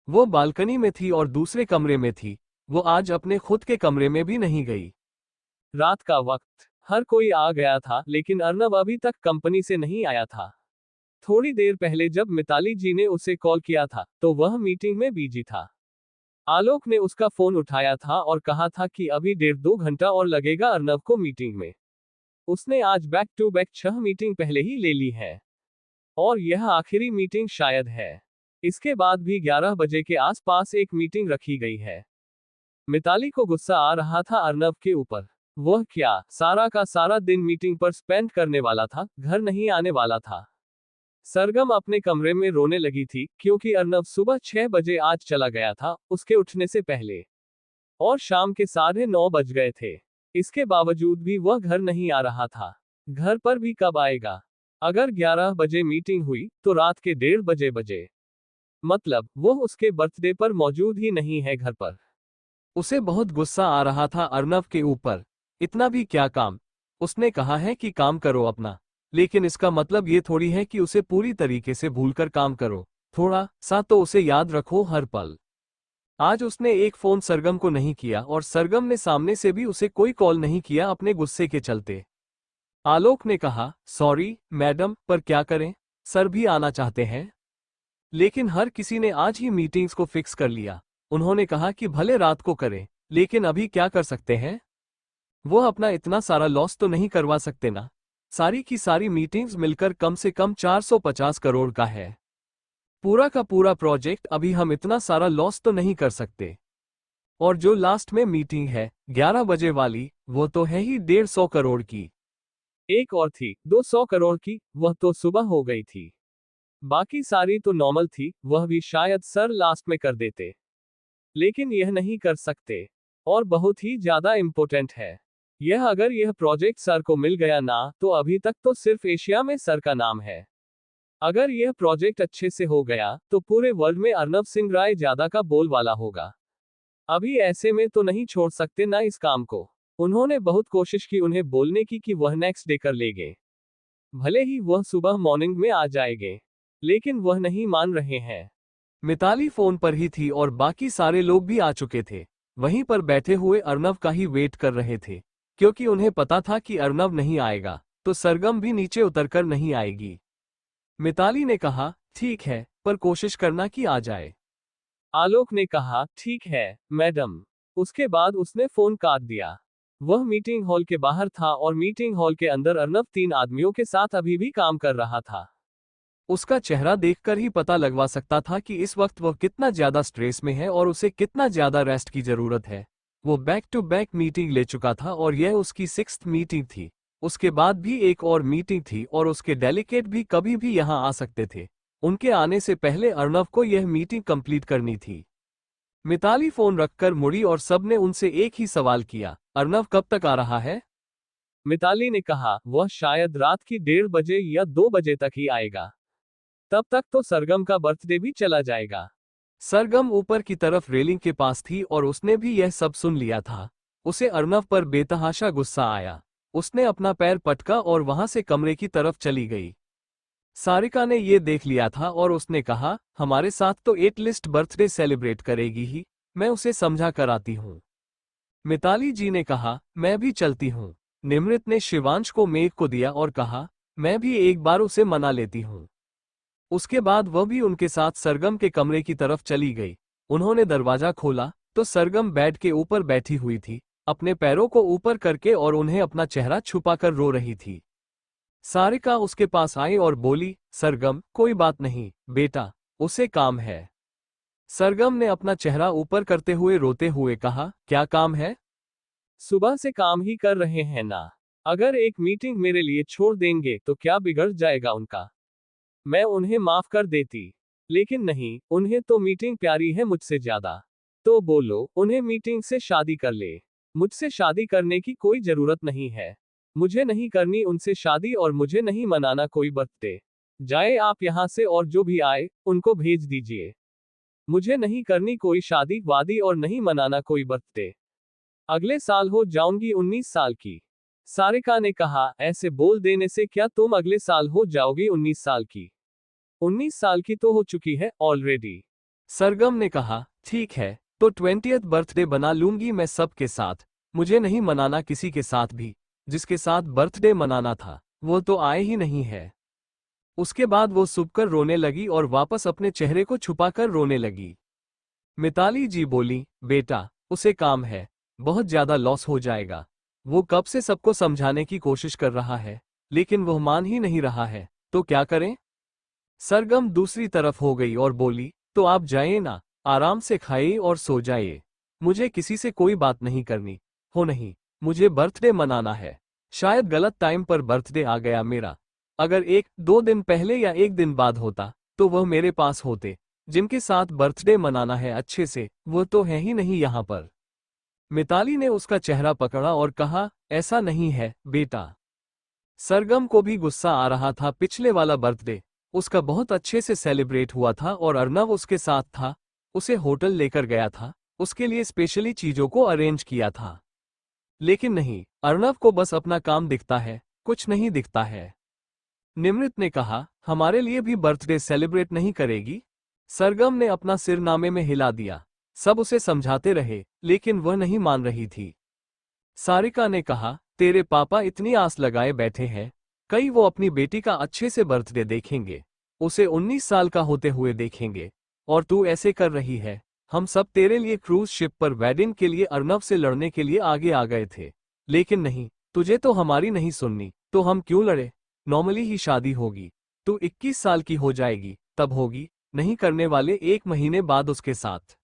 Speaker 1: वो बालकनी में थी और दूसरे कमरे में थी, वो आज अपने खुद के कमरे में भी नहीं गई। रात का वक्त, हर कोई आ गया था, लेकिन अर्नव अभी तक कंपनी से नहीं आया था। थोड़ी देर पहले जब मिताली जी ने उसे कॉल किया था तो वह मीटिंग में बिजी था। आलोक ने उसका फोन उठाया था और कहा था कि अभी 1.5-2 घंटा और लगेगा अर्नव को मीटिंग में। उसने आज बैक टू बैक 6 मीटिंग पहले ही ले ली है, और यह आखिरी मीटिंग शायद है। इसके बाद भी 11 बजे के आसपास एक मीटिंग रखी गई है। मिताली को गुस्सा आ रहा था अर्नव के ऊपर। वह क्या सारा का सारा दिन मीटिंग पर स्पेंड करने वाला था, घर नहीं आने वाला था। सरगम अपने कमरे में रोने लगी थी, क्योंकि अर्नव सुबह 6 बजे आज चला गया था, उसके उठने से पहले, और शाम के 9:30 बज गए थे। इसके बावजूद भी वह घर नहीं आ रहा था। घर पर भी कब आएगा? अगर 11 बजे मीटिंग हुई तो रात के 1:30 बजे, मतलब वो उसके बर्थडे पर मौजूद ही नहीं है घर पर। उसे बहुत गुस्सा आ रहा था अर्नव के ऊपर। इतना भी क्या काम? उसने कहा है कि काम करो अपना, लेकिन इसका मतलब ये थोड़ी है कि उसे पूरी तरीके से भूलकर काम करो। थोड़ा सा तो उसे याद रखो हर पल। आज उसने एक फोन सरगम को नहीं किया, और सरगम ने सामने से भी उसे कोई कॉल नहीं किया अपने गुस्से के चलते। आलोक ने कहा, सॉरी मैडम, पर क्या करें, सर भी आना चाहते हैं। लेकिन हर किसी ने आज ही मीटिंग्स को फिक्स कर लिया। उन्होंने कहा कि भले रात को करें, लेकिन अभी क्या कर सकते हैं। वो अपना इतना सारा लॉस तो नहीं करवा सकते ना। सारी की सारी मीटिंग्स मिलकर कम से कम 450 करोड़ का है। पूरा का पूरा प्रोजेक्ट, अभी हम इतना सारा लॉस तो नहीं कर सकते। और जो लास्ट में मीटिंग है 11 बजे वाली, वो तो है ही 150 करोड़ की। एक और थी 200 करोड़ की, वह तो सुबह हो गई थी। बाकी सारी तो नॉर्मल थी, वह भी शायद सर लास्ट में कर देते। लेकिन यह नहीं कर सकते। और बहुत ही ज्यादा इंपॉर्टेंट है यह। अगर यह प्रोजेक्ट सर को मिल गया ना, तो अभी तक तो सिर्फ एशिया में सर का नाम है। अगर यह प्रोजेक्ट अच्छे से हो गया तो पूरे वर्ल्ड में अर्नब सिंह राय ज्यादा का बोलबाला होगा। अभी ऐसे में तो नहीं छोड़ सकते ना इस काम को। उन्होंने बहुत कोशिश की उन्हें बोलने की कि वह नेक्स्ट डे कर लेंगे, भले ही वह सुबह मॉर्निंग में आ जाएंगे, लेकिन वह नहीं मान रहे हैं। मिताली फोन पर ही थी और बाकी सारे लोग भी आ चुके थे। वहीं पर बैठे हुए अर्नव का ही वेट कर रहे थे, क्योंकि उन्हें पता था कि अर्नव नहीं आएगा तो सरगम भी नीचे उतरकर नहीं आएगी। मिताली ने कहा, ठीक है, पर कोशिश करना कि आ जाए। आलोक ने कहा, ठीक है मैडम। उसके बाद उसने फोन काट दिया। वह मीटिंग हॉल के बाहर था और मीटिंग हॉल के अंदर अर्नव 3 आदमियों के साथ अभी भी काम कर रहा था। उसका चेहरा देखकर ही पता लगवा सकता था कि इस वक्त वह कितना ज्यादा स्ट्रेस में है और उसे कितना ज्यादा रेस्ट की जरूरत है। वो बैक टू बैक मीटिंग ले चुका था और यह उसकी 6th मीटिंग थी। उसके बाद भी एक और मीटिंग थी और उसके डेलीगेट भी कभी भी यहां आ सकते थे। उनके आने से पहले अर्नव को यह मीटिंग कंप्लीट करनी थी। मिताली फोन रखकर मुड़ी और सबने उनसे एक ही सवाल किया, अर्नव कब तक आ रहा है? मिताली ने कहा, वह शायद रात की 1:30 बजे या 2 बजे तक ही आएगा। तब तक तो सरगम का बर्थडे भी चला जाएगा। सरगम ऊपर की तरफ रेलिंग के पास थी और उसने भी यह सब सुन लिया था। उसे अर्नव पर बेतहाशा गुस्सा आया। उसने अपना पैर पटका और वहां से कमरे की तरफ चली गई। सारिका ने यह देख लिया था और उसने कहा, हमारे साथ तो एटलिस्ट बर्थडे सेलिब्रेट करेगी ही, मैं उसे समझा कर आती हूँ। मिताली जी ने कहा, मैं भी चलती हूँ। निमृत ने शिवांश को मेघ को दिया और कहा, मैं भी एक बार उसे मना लेती हूँ। उसके बाद वह भी उनके साथ सरगम के कमरे की तरफ चली गई। उन्होंने दरवाजा खोला तो सरगम बेड के ऊपर बैठी हुई थी, अपने पैरों को ऊपर करके, और उन्हें अपना चेहरा छुपाकर रो रही थी। सारिका उसके पास आई और बोली, सरगम, कोई बात नहीं बेटा, उसे काम है। सरगम ने अपना चेहरा ऊपर करते हुए रोते हुए कहा, क्या काम है? सुबह से काम ही कर रहे हैं ना। अगर एक मीटिंग मेरे लिए छोड़ देंगे तो क्या बिगड़ जाएगा उनका? मैं उन्हें माफ कर देती, लेकिन नहीं, उन्हें तो मीटिंग प्यारी है मुझसे ज्यादा। तो बोलो, उन्हें मीटिंग से शादी कर ले। मुझसे शादी करने की कोई जरूरत नहीं है। मुझे नहीं करनी उनसे शादी और मुझे नहीं मनाना कोई बर्थडे। जाए आप यहाँ से और जो भी आए, उनको भेज दीजिए। मुझे नहीं करनी कोई शादी वादी और नहीं मनाना कोई बर्थडे। अगले साल हो जाऊंगी 19 साल की। सारिका ने कहा, ऐसे बोल देने से क्या तुम अगले साल हो जाओगी 19 साल की? 19 साल की तो हो चुकी है ऑलरेडी। सरगम ने कहा, ठीक है, तो 20th बर्थडे बना लूंगी मैं सबके साथ। मुझे नहीं मनाना किसी के साथ भी। जिसके साथ बर्थडे मनाना था वो तो आए ही नहीं है। उसके बाद वो सूबकर रोने लगी और वापस अपने चेहरे को छुपाकर रोने लगी। मिताली जी बोली, बेटा, उसे काम है, बहुत ज्यादा लॉस हो जाएगा। वो कब से सबको समझाने की कोशिश कर रहा है, लेकिन वह मान ही नहीं रहा है, तो क्या करें? सरगम दूसरी तरफ हो गई और बोली, तो आप जाइए ना, आराम से खाइए और सो जाइए। मुझे किसी से कोई बात नहीं करनी। हो नहीं, मुझे बर्थडे मनाना है। शायद गलत टाइम पर बर्थडे आ गया मेरा। अगर 1-2 दिन पहले या 1 दिन बाद होता तो वह मेरे पास होते। जिनके साथ बर्थडे मनाना है अच्छे से, वो तो है ही नहीं यहाँ पर। मिताली ने उसका चेहरा पकड़ा और कहा, ऐसा नहीं है बेटा। सरगम को भी गुस्सा आ रहा था। पिछले वाला बर्थडे उसका बहुत अच्छे से सेलिब्रेट हुआ था और अर्नव उसके साथ था। उसे होटल लेकर गया था, उसके लिए स्पेशली चीजों को अरेंज किया था। लेकिन नहीं, अर्नव को बस अपना काम दिखता है, कुछ नहीं दिखता है। निमृत ने कहा, हमारे लिए भी बर्थडे सेलिब्रेट नहीं करेगी? सरगम ने अपना सिर नामे में हिला दिया। सब उसे समझाते रहे, लेकिन वह नहीं मान रही थी। सारिका ने कहा, तेरे पापा इतनी आस लगाए बैठे हैं, कई वो अपनी बेटी का अच्छे से बर्थडे देखेंगे, उसे 19 साल का होते हुए देखेंगे, और तू ऐसे कर रही है। हम सब तेरे लिए क्रूज शिप पर वेडिंग के लिए अर्नव से लड़ने के लिए आगे आ गए थे, लेकिन नहीं, तुझे तो हमारी नहीं सुननी, तो हम क्यों लड़े? नॉर्मली ही शादी होगी। तू 21 साल की हो जाएगी, तब होगी, नहीं करने वाले 1 महीने बाद उसके साथ।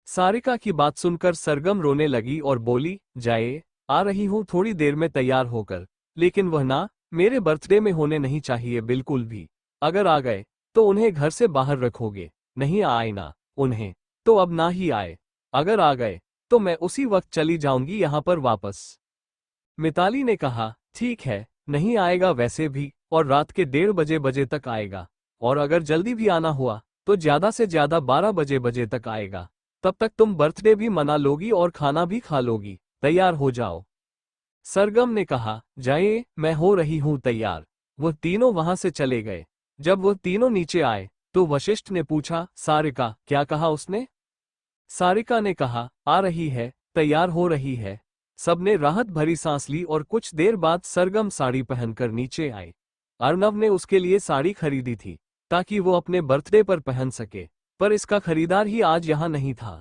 Speaker 1: सारिका की बात सुनकर सरगम रोने लगी और बोली, जाए, आ रही हूं थोड़ी देर में तैयार होकर। लेकिन वह ना, मेरे बर्थडे में होने नहीं चाहिए बिल्कुल भी। अगर आ गए तो उन्हें घर से बाहर रखोगे, नहीं आए ना उन्हें, तो अब ना ही आए। अगर आ गए तो मैं उसी वक्त चली जाऊंगी यहां पर वापस। मिताली ने कहा, ठीक है, नहीं आएगा वैसे भी, और रात के 1:30 बजे तक आएगा। और अगर जल्दी भी आना हुआ तो ज्यादा से ज्यादा 12 बजे तक आएगा। तब तक तुम बर्थडे भी मना लोगी और खाना भी खा लोगी। तैयार हो जाओ। सरगम ने कहा, जाइए, मैं हो रही हूं तैयार। वह तीनों वहां से चले गए। जब वह तीनों नीचे आए तो वशिष्ठ ने पूछा, सारिका, क्या कहा उसने? सारिका ने कहा, आ रही है, तैयार हो रही है। सबने राहत भरी सांस ली और कुछ देर बाद सरगम साड़ी पहनकर नीचे आई। अर्नव ने उसके लिए साड़ी खरीदी थी ताकि वो अपने बर्थडे पर पहन सके, पर इसका खरीदार ही आज यहां नहीं था।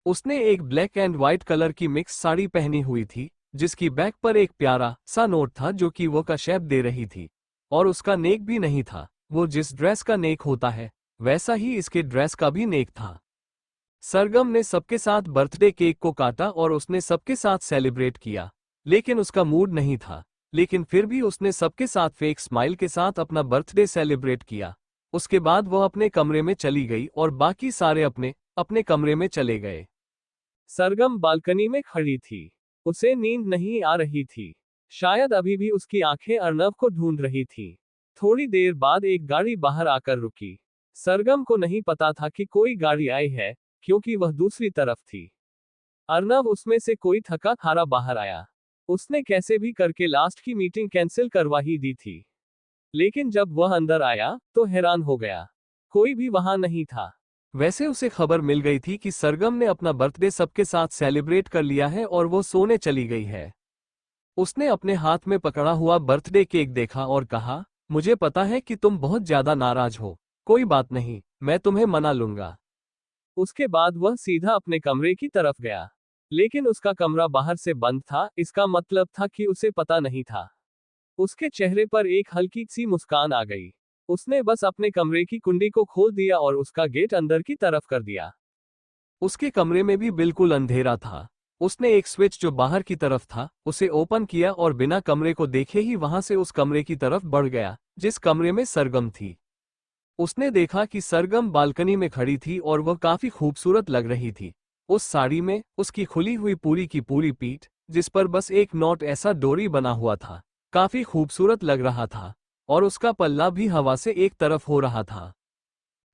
Speaker 1: उसने एक ब्लैक एंड व्हाइट कलर की मिक्स साड़ी पहनी हुई थी, जिसकी बैक पर एक प्यारा सा नोट था जो कि वो का शेप दे रही थी। और उसका नेक भी नहीं था, वो जिस ड्रेस का नेक होता है वैसा ही इसके ड्रेस का भी नेक था। सरगम ने सबके साथ बर्थडे केक को काटा और उसने सबके साथ सेलिब्रेट किया, लेकिन उसका मूड नहीं था। लेकिन फिर भी उसने सबके साथ फेक स्माइल के साथ अपना बर्थडे सेलिब्रेट किया। उसके बाद वह अपने कमरे में चली गई और बाकी सारे अपने अपने कमरे में चले गए। सरगम बालकनी में खड़ी थी। उसे नींद नहीं आ रही थी। शायद अभी भी उसकी आंखें अर्नव को ढूंढ रही थीं। थोड़ी देर बाद एक गाड़ी बाहर आकर रुकी। सरगम को नहीं पता था कि कोई गाड़ी आई है, क्योंकि वह दूसरी तरफ थी। अर्नव उसमें से कोई थका हारा बाहर आया। उसने कैसे भी करके लास्ट की मीटिंग कैंसिल करवा ही दी थी। लेकिन जब वह अंदर आया तो हैरान हो गया। कोई भी वहां नहीं था। वैसे उसे खबर मिल गई थी कि सरगम ने अपना बर्थडे सबके साथ सेलिब्रेट कर लिया है और वो सोने चली गई है। उसने अपने हाथ में पकड़ा हुआ बर्थडे केक देखा और कहा, मुझे पता है कि तुम बहुत ज्यादा नाराज हो। कोई बात नहीं, मैं तुम्हें मना लूंगा। उसके बाद वह सीधा अपने कमरे की तरफ गया। लेकिन उसका कमरा बाहर से बंद था, इसका मतलब था कि उसे पता नहीं था। उसके चेहरे पर एक हल्की सी मुस्कान आ गई। उसने बस अपने कमरे की कुंडी को खोल दिया और उसका गेट अंदर की तरफ कर दिया। उसके कमरे में भी बिल्कुल अंधेरा था। उसने एक स्विच जो बाहर की तरफ था उसे ओपन किया और बिना कमरे को देखे ही वहां से उस कमरे की तरफ बढ़ गया जिस कमरे में सरगम थी। उसने देखा कि सरगम बालकनी में खड़ी थी और वह काफी खूबसूरत लग रही थी। उस साड़ी में उसकी खुली हुई पूरी की पूरी पीठ, जिस पर बस एक नॉट ऐसा डोरी बना हुआ था, काफी खूबसूरत लग रहा था। और उसका पल्ला भी हवा से एक तरफ हो रहा था।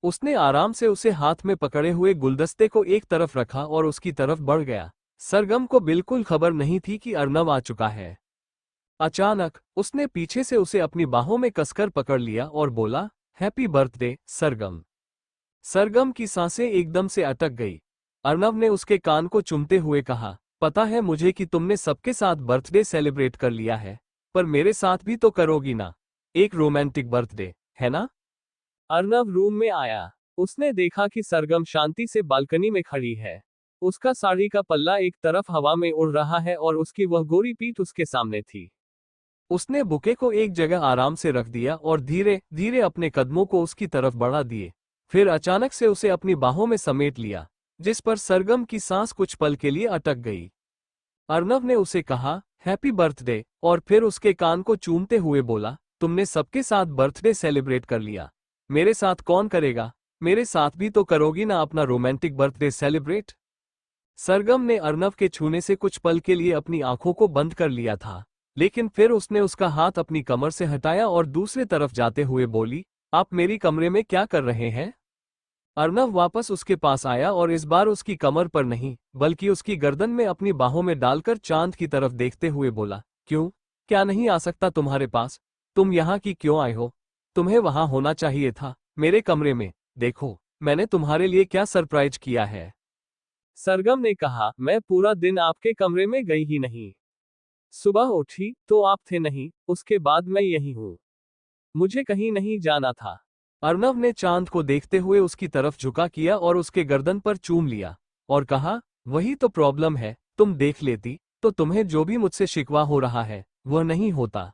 Speaker 1: उसने आराम से उसे हाथ में पकड़े हुए गुलदस्ते को एक तरफ रखा और उसकी तरफ बढ़ गया। सरगम को बिल्कुल खबर नहीं थी कि अर्नव आ चुका है। अचानक उसने पीछे से उसे अपनी बाहों में कसकर पकड़ लिया और बोला, हैप्पी बर्थडे सरगम। सरगम की सांसें एकदम से अटक गई। अर्नव ने उसके कान को चूमते हुए कहा, पता है मुझे कि तुमने सबके साथ बर्थडे सेलिब्रेट कर लिया है, पर मेरे साथ भी तो करोगी ना? एक रोमांटिक बर्थडे, है ना? अर्नव रूम में आया। उसने देखा कि सरगम शांति से बालकनी में खड़ी है। उसका साड़ी का पल्ला एक तरफ हवा में उड़ रहा है और उसकी वह गोरी पीठ उसके सामने थी। उसने बुके को एक जगह आराम से रख दिया और धीरे धीरे अपने कदमों को उसकी तरफ बढ़ा दिए। फिर अचानक से उसे अपनी बाहों में समेट लिया, जिस पर सरगम की सांस कुछ पल के लिए अटक गई। अर्नव ने उसे कहा, हैप्पी बर्थडे, और फिर उसके कान को चूमते हुए बोला, तुमने सबके साथ बर्थडे सेलिब्रेट कर लिया, मेरे साथ कौन करेगा? मेरे साथ भी तो करोगी ना अपना रोमांटिक बर्थडे सेलिब्रेट? सरगम ने अर्नव के छूने से कुछ पल के लिए अपनी आंखों को बंद कर लिया था, लेकिन फिर उसने उसका हाथ अपनी कमर से हटाया और दूसरे तरफ जाते हुए बोली, आप मेरी कमरे में क्या कर रहे हैं? अर्नव वापस उसके पास आया और इस बार उसकी कमर पर नहीं बल्कि उसकी गर्दन में अपनी बाहों में डालकर चांद की तरफ देखते हुए बोला, क्यों, क्या नहीं आ सकता तुम्हारे पास? तुम यहाँ की क्यों आए हो? तुम्हें वहां होना चाहिए था, मेरे कमरे में। देखो मैंने तुम्हारे लिए क्या सरप्राइज किया है। सरगम ने कहा, मैं पूरा दिन आपके कमरे में गई ही नहीं। सुबह उठी तो आप थे नहीं, उसके बाद मैं यही हूं। मुझे कहीं नहीं जाना था। अर्नव ने चांद को देखते हुए उसकी तरफ झुका किया और उसके गर्दन पर चूम लिया और कहा, वही तो प्रॉब्लम है, तुम देख लेती तो तुम्हें जो भी मुझसे शिकवा हो रहा है वह नहीं होता।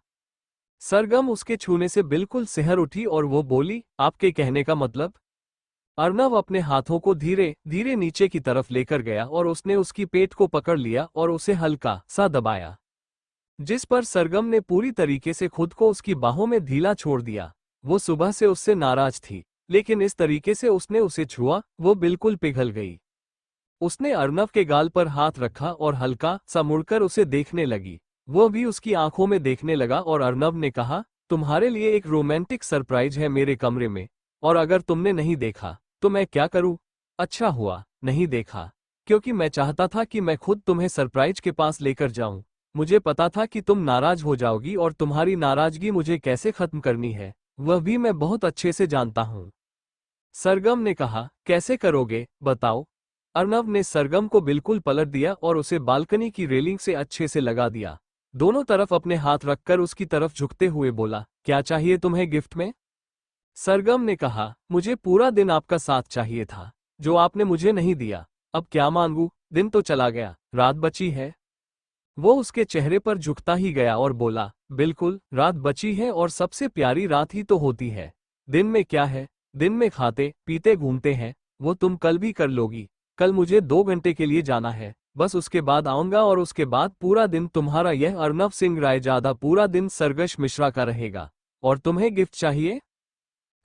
Speaker 1: सरगम उसके छूने से बिल्कुल सिहर उठी और वो बोली, आपके कहने का मतलब? अर्नव अपने हाथों को धीरे धीरे नीचे की तरफ लेकर गया और उसने उसकी पेट को पकड़ लिया और उसे हल्का सा दबाया, जिस पर सरगम ने पूरी तरीके से खुद को उसकी बाहों में ढीला छोड़ दिया। वो सुबह से उससे नाराज थी, लेकिन इस तरीके से उसने उसे छुआ, वो बिल्कुल पिघल गई। उसने अर्नव के गाल पर हाथ रखा और हल्का सा मुड़कर उसे देखने लगी। वो भी उसकी आंखों में देखने लगा और अर्नव ने कहा, तुम्हारे लिए एक रोमांटिक सरप्राइज है मेरे कमरे में, और अगर तुमने नहीं देखा तो मैं क्या करूं? अच्छा हुआ नहीं देखा, क्योंकि मैं चाहता था कि मैं खुद तुम्हें सरप्राइज के पास लेकर जाऊं। मुझे पता था कि तुम नाराज हो जाओगी और तुम्हारी नाराजगी मुझे कैसे खत्म करनी है वह भी मैं बहुत अच्छे से जानता हूं। सरगम ने कहा, कैसे करोगे बताओ? अर्नव ने सरगम को बिल्कुल पलट दिया और उसे बालकनी की रेलिंग से अच्छे से लगा दिया। दोनों तरफ अपने हाथ रखकर उसकी तरफ झुकते हुए बोला, क्या चाहिए तुम्हें गिफ्ट में? सरगम ने कहा, मुझे पूरा दिन आपका साथ चाहिए था, जो आपने मुझे नहीं दिया। अब क्या मांगू? दिन तो चला गया, रात बची है। वो उसके चेहरे पर झुकता ही गया और बोला, बिल्कुल, रात बची है और सबसे प्यारी रात ही तो होती है। दिन में क्या है? दिन में खाते पीते घूमते हैं, वो तुम कल भी कर लोगी। कल मुझे 2 घंटे के लिए जाना है, बस उसके बाद आऊंगा और उसके बाद पूरा दिन तुम्हारा यह अर्नव सिंह रायजादा पूरा दिन सरगश मिश्रा का रहेगा। और तुम्हें गिफ्ट चाहिए?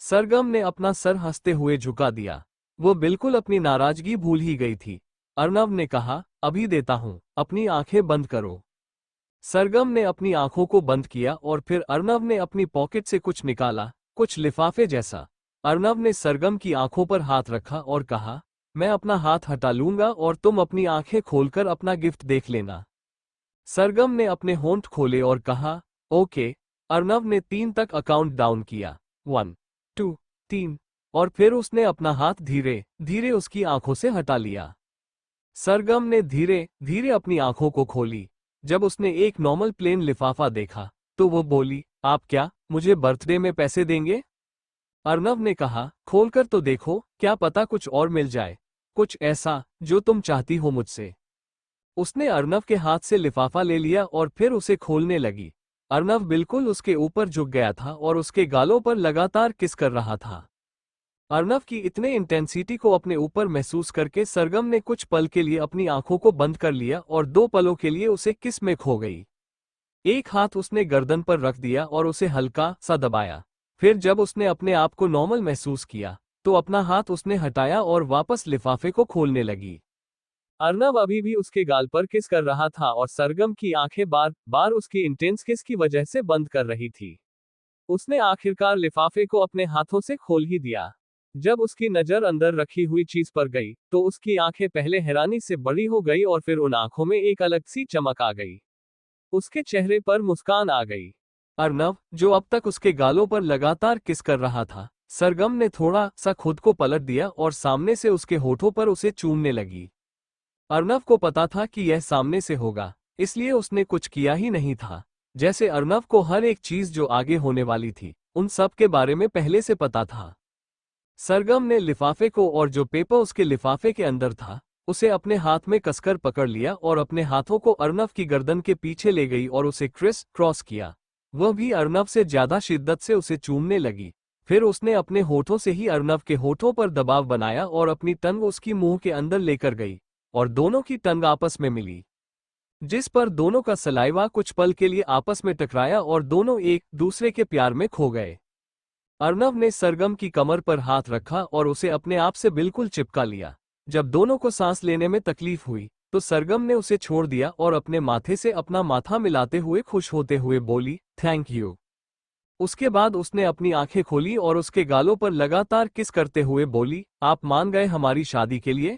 Speaker 1: सरगम ने अपना सर हंसते हुए झुका दिया। वो बिल्कुल अपनी नाराजगी भूल ही गई थी। अर्नव ने कहा, अभी देता हूं, अपनी आंखें बंद करो। सरगम ने अपनी आंखों को बंद किया और फिर अर्नव ने अपनी पॉकेट से कुछ निकाला, कुछ लिफाफे जैसा। अर्नव ने सरगम की आंखों पर हाथ रखा और कहा, मैं अपना हाथ हटा लूंगा और तुम अपनी आंखें खोलकर अपना गिफ्ट देख लेना। सरगम ने अपने होंठ खोले और कहा, ओके। अर्नव ने 3 तक अकाउंट डाउन किया, 1, 2, 3, और फिर उसने अपना हाथ धीरे धीरे उसकी आंखों से हटा लिया। सरगम ने धीरे धीरे अपनी आंखों को खोली। जब उसने एक नॉर्मल प्लेन लिफाफा देखा तो वो बोली, आप क्या मुझे बर्थडे में पैसे देंगे? अर्नव ने कहा, खोलकर तो देखो, क्या पता कुछ और मिल जाए, कुछ ऐसा जो तुम चाहती हो मुझसे। उसने अर्नव के हाथ से लिफाफा ले लिया और फिर उसे खोलने लगी। अर्नव बिल्कुल उसके ऊपर झुक गया था और उसके गालों पर लगातार किस कर रहा था। अर्नव की इतने इंटेंसिटी को अपने ऊपर महसूस करके सरगम ने कुछ पल के लिए अपनी आंखों को बंद कर लिया और 2 पलों के लिए उसे किस में खो गई। एक हाथ उसने गर्दन पर रख दिया और उसे हल्का सा दबाया। फिर जब उसने अपने आप को नॉर्मल महसूस किया तो अपना हाथ उसने हटाया और वापस लिफाफे को खोलने लगी। अर्नव अभी भी उसके गाल पर किस कर रहा था और सरगम की आंखें बार बार उसकी इंटेंस किस की वजह से बंद कर रही थी। उसने आखिरकार लिफाफे को अपने हाथों से खोल ही दिया। जब उसकी नजर अंदर रखी हुई चीज पर गई तो उसकी आंखें पहले हैरानी से बड़ी हो गई और फिर उन आंखों में एक अलग सी चमक आ गई। उसके चेहरे पर मुस्कान आ गई। अर्नव, जो अब तक उसके गालों पर लगातार किस कर रहा था, सरगम ने थोड़ा सा खुद को पलट दिया और सामने से उसके होठों पर उसे चूमने लगी। अर्नव को पता था कि यह सामने से होगा, इसलिए उसने कुछ किया ही नहीं था। जैसे अर्नव को हर एक चीज जो आगे होने वाली थी उन सब के बारे में पहले से पता था। सरगम ने लिफाफे को और जो पेपर उसके लिफाफे के अंदर था उसे अपने हाथ में कसकर पकड़ लिया और अपने हाथों को अर्नव की गर्दन के पीछे ले गई और उसे क्रिस क्रॉस किया। वह भी अर्नव से ज्यादा शिद्दत से उसे चूमने लगी। फिर उसने अपने होठों से ही अर्नव के होठों पर दबाव बनाया और अपनी टंग उसकी मुंह के अंदर लेकर गई और दोनों की टंग आपस में मिली, जिस पर दोनों का सलाइवा कुछ पल के लिए आपस में टकराया और दोनों एक दूसरे के प्यार में खो गए। अर्नव ने सरगम की कमर पर हाथ रखा और उसे अपने आप से बिल्कुल चिपका लिया। जब दोनों को सांस लेने में तकलीफ हुई तो सरगम ने उसे छोड़ दिया और अपने माथे से अपना माथा मिलाते हुए खुश होते हुए बोली, थैंक यू। उसके बाद उसने अपनी आंखें खोली और उसके गालों पर लगातार किस करते हुए बोली, आप मान गए हमारी शादी के लिए?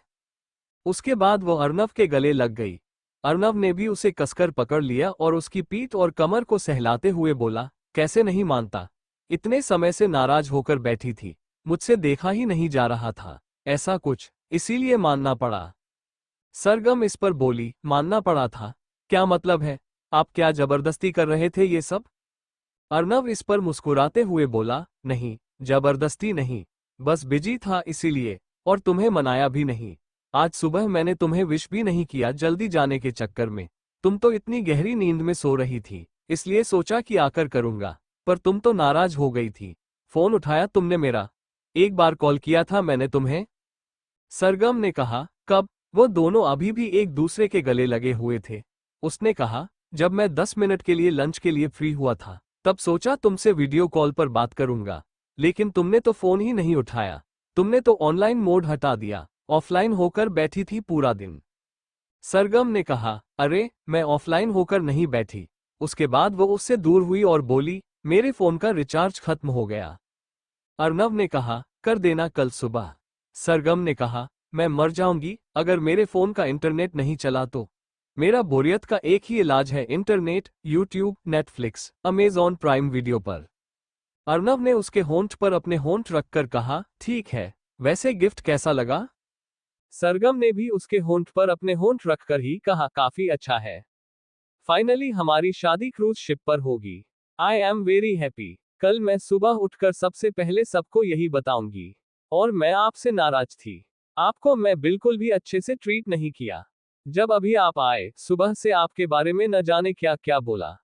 Speaker 1: उसके बाद वो अर्नव के गले लग गई। अर्नव ने भी उसे कसकर पकड़ लिया और उसकी पीठ और कमर को सहलाते हुए बोला, कैसे नहीं मानता? इतने समय से नाराज होकर बैठी थी, मुझसे देखा ही नहीं जा रहा था, ऐसा कुछ, इसीलिए मानना पड़ा। सरगम इस पर बोली, मानना पड़ा था? क्या मतलब है? आप क्या जबरदस्ती कर रहे थे ये सब? अर्नव इस पर मुस्कुराते हुए बोला, नहीं, जबरदस्ती नहीं, बस बिजी था इसीलिए, और तुम्हें मनाया भी नहीं। आज सुबह मैंने तुम्हें विश भी नहीं किया जल्दी जाने के चक्कर में। तुम तो इतनी गहरी नींद में सो रही थी, इसलिए सोचा कि आकर करूंगा, पर तुम तो नाराज हो गई थी। फोन उठाया तुमने मेरा? एक बार कॉल किया था मैंने तुम्हें। सरगम ने कहा, कब? वो दोनों अभी भी एक दूसरे के गले लगे हुए थे। उसने कहा, जब मैं 10 मिनट के लिए लंच के लिए फ्री हुआ था, तब सोचा तुमसे वीडियो कॉल पर बात करूंगा, लेकिन तुमने तो फोन ही नहीं उठाया। तुमने तो ऑनलाइन मोड हटा दिया, ऑफलाइन होकर बैठी थी पूरा दिन। सरगम ने कहा, अरे मैं ऑफलाइन होकर नहीं बैठी। उसके बाद वो उससे दूर हुई और बोली, मेरे फोन का रिचार्ज खत्म हो गया। अर्नव ने कहा, कर देना कल सुबह। सरगम ने कहा, मैं मर जाऊंगी अगर मेरे फोन का इंटरनेट नहीं चला तो। मेरा बोरियत का एक ही इलाज है, internet, YouTube, Netflix, Amazon prime video पर। अर्नव ने उसके होंठ पर अपने होंठ रखकर कहा, ठीक है, वैसे गिफ्ट कैसा लगा? सरगम ने भी उसके होंठ पर अपने होंठ रखकर ही कहा, काफी अच्छा है। फाइनली हमारी शादी क्रूज शिप पर होगी। I am very happy. कल मैं सुबह उठकर सबसे पहले सबको यही बताऊंगी। और मैं आपसे नाराज थी। आपको मैं बिल्कुल भी अच्छे से ट्रीट नहीं किया। जब अभी आप आए, सुबह से आपके बारे में न जाने क्या क्या बोला।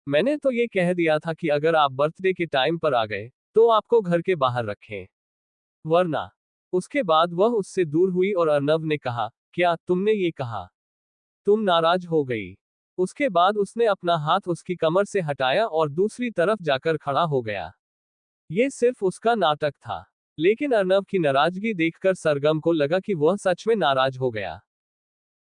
Speaker 1: मैंने तो ये कह दिया था कि अगर आप बर्थडे के टाइम पर आ गए, तो आपको घर के बाहर रखें, वरना। उसके बाद वह उससे दूर हुई और अर्नव ने कहा, क्या तुमने ये कहा? तुम नाराज हो गई। उसके बाद उसने अपना हाथ उसकी कमर से हटाया और दूसरी तरफ जाकर खड़ा हो गया। ये सिर्फ उसका नाटक था, लेकिन अर्नव की नाराजगी देखकर सरगम को लगा कि वह सच में नाराज हो गया।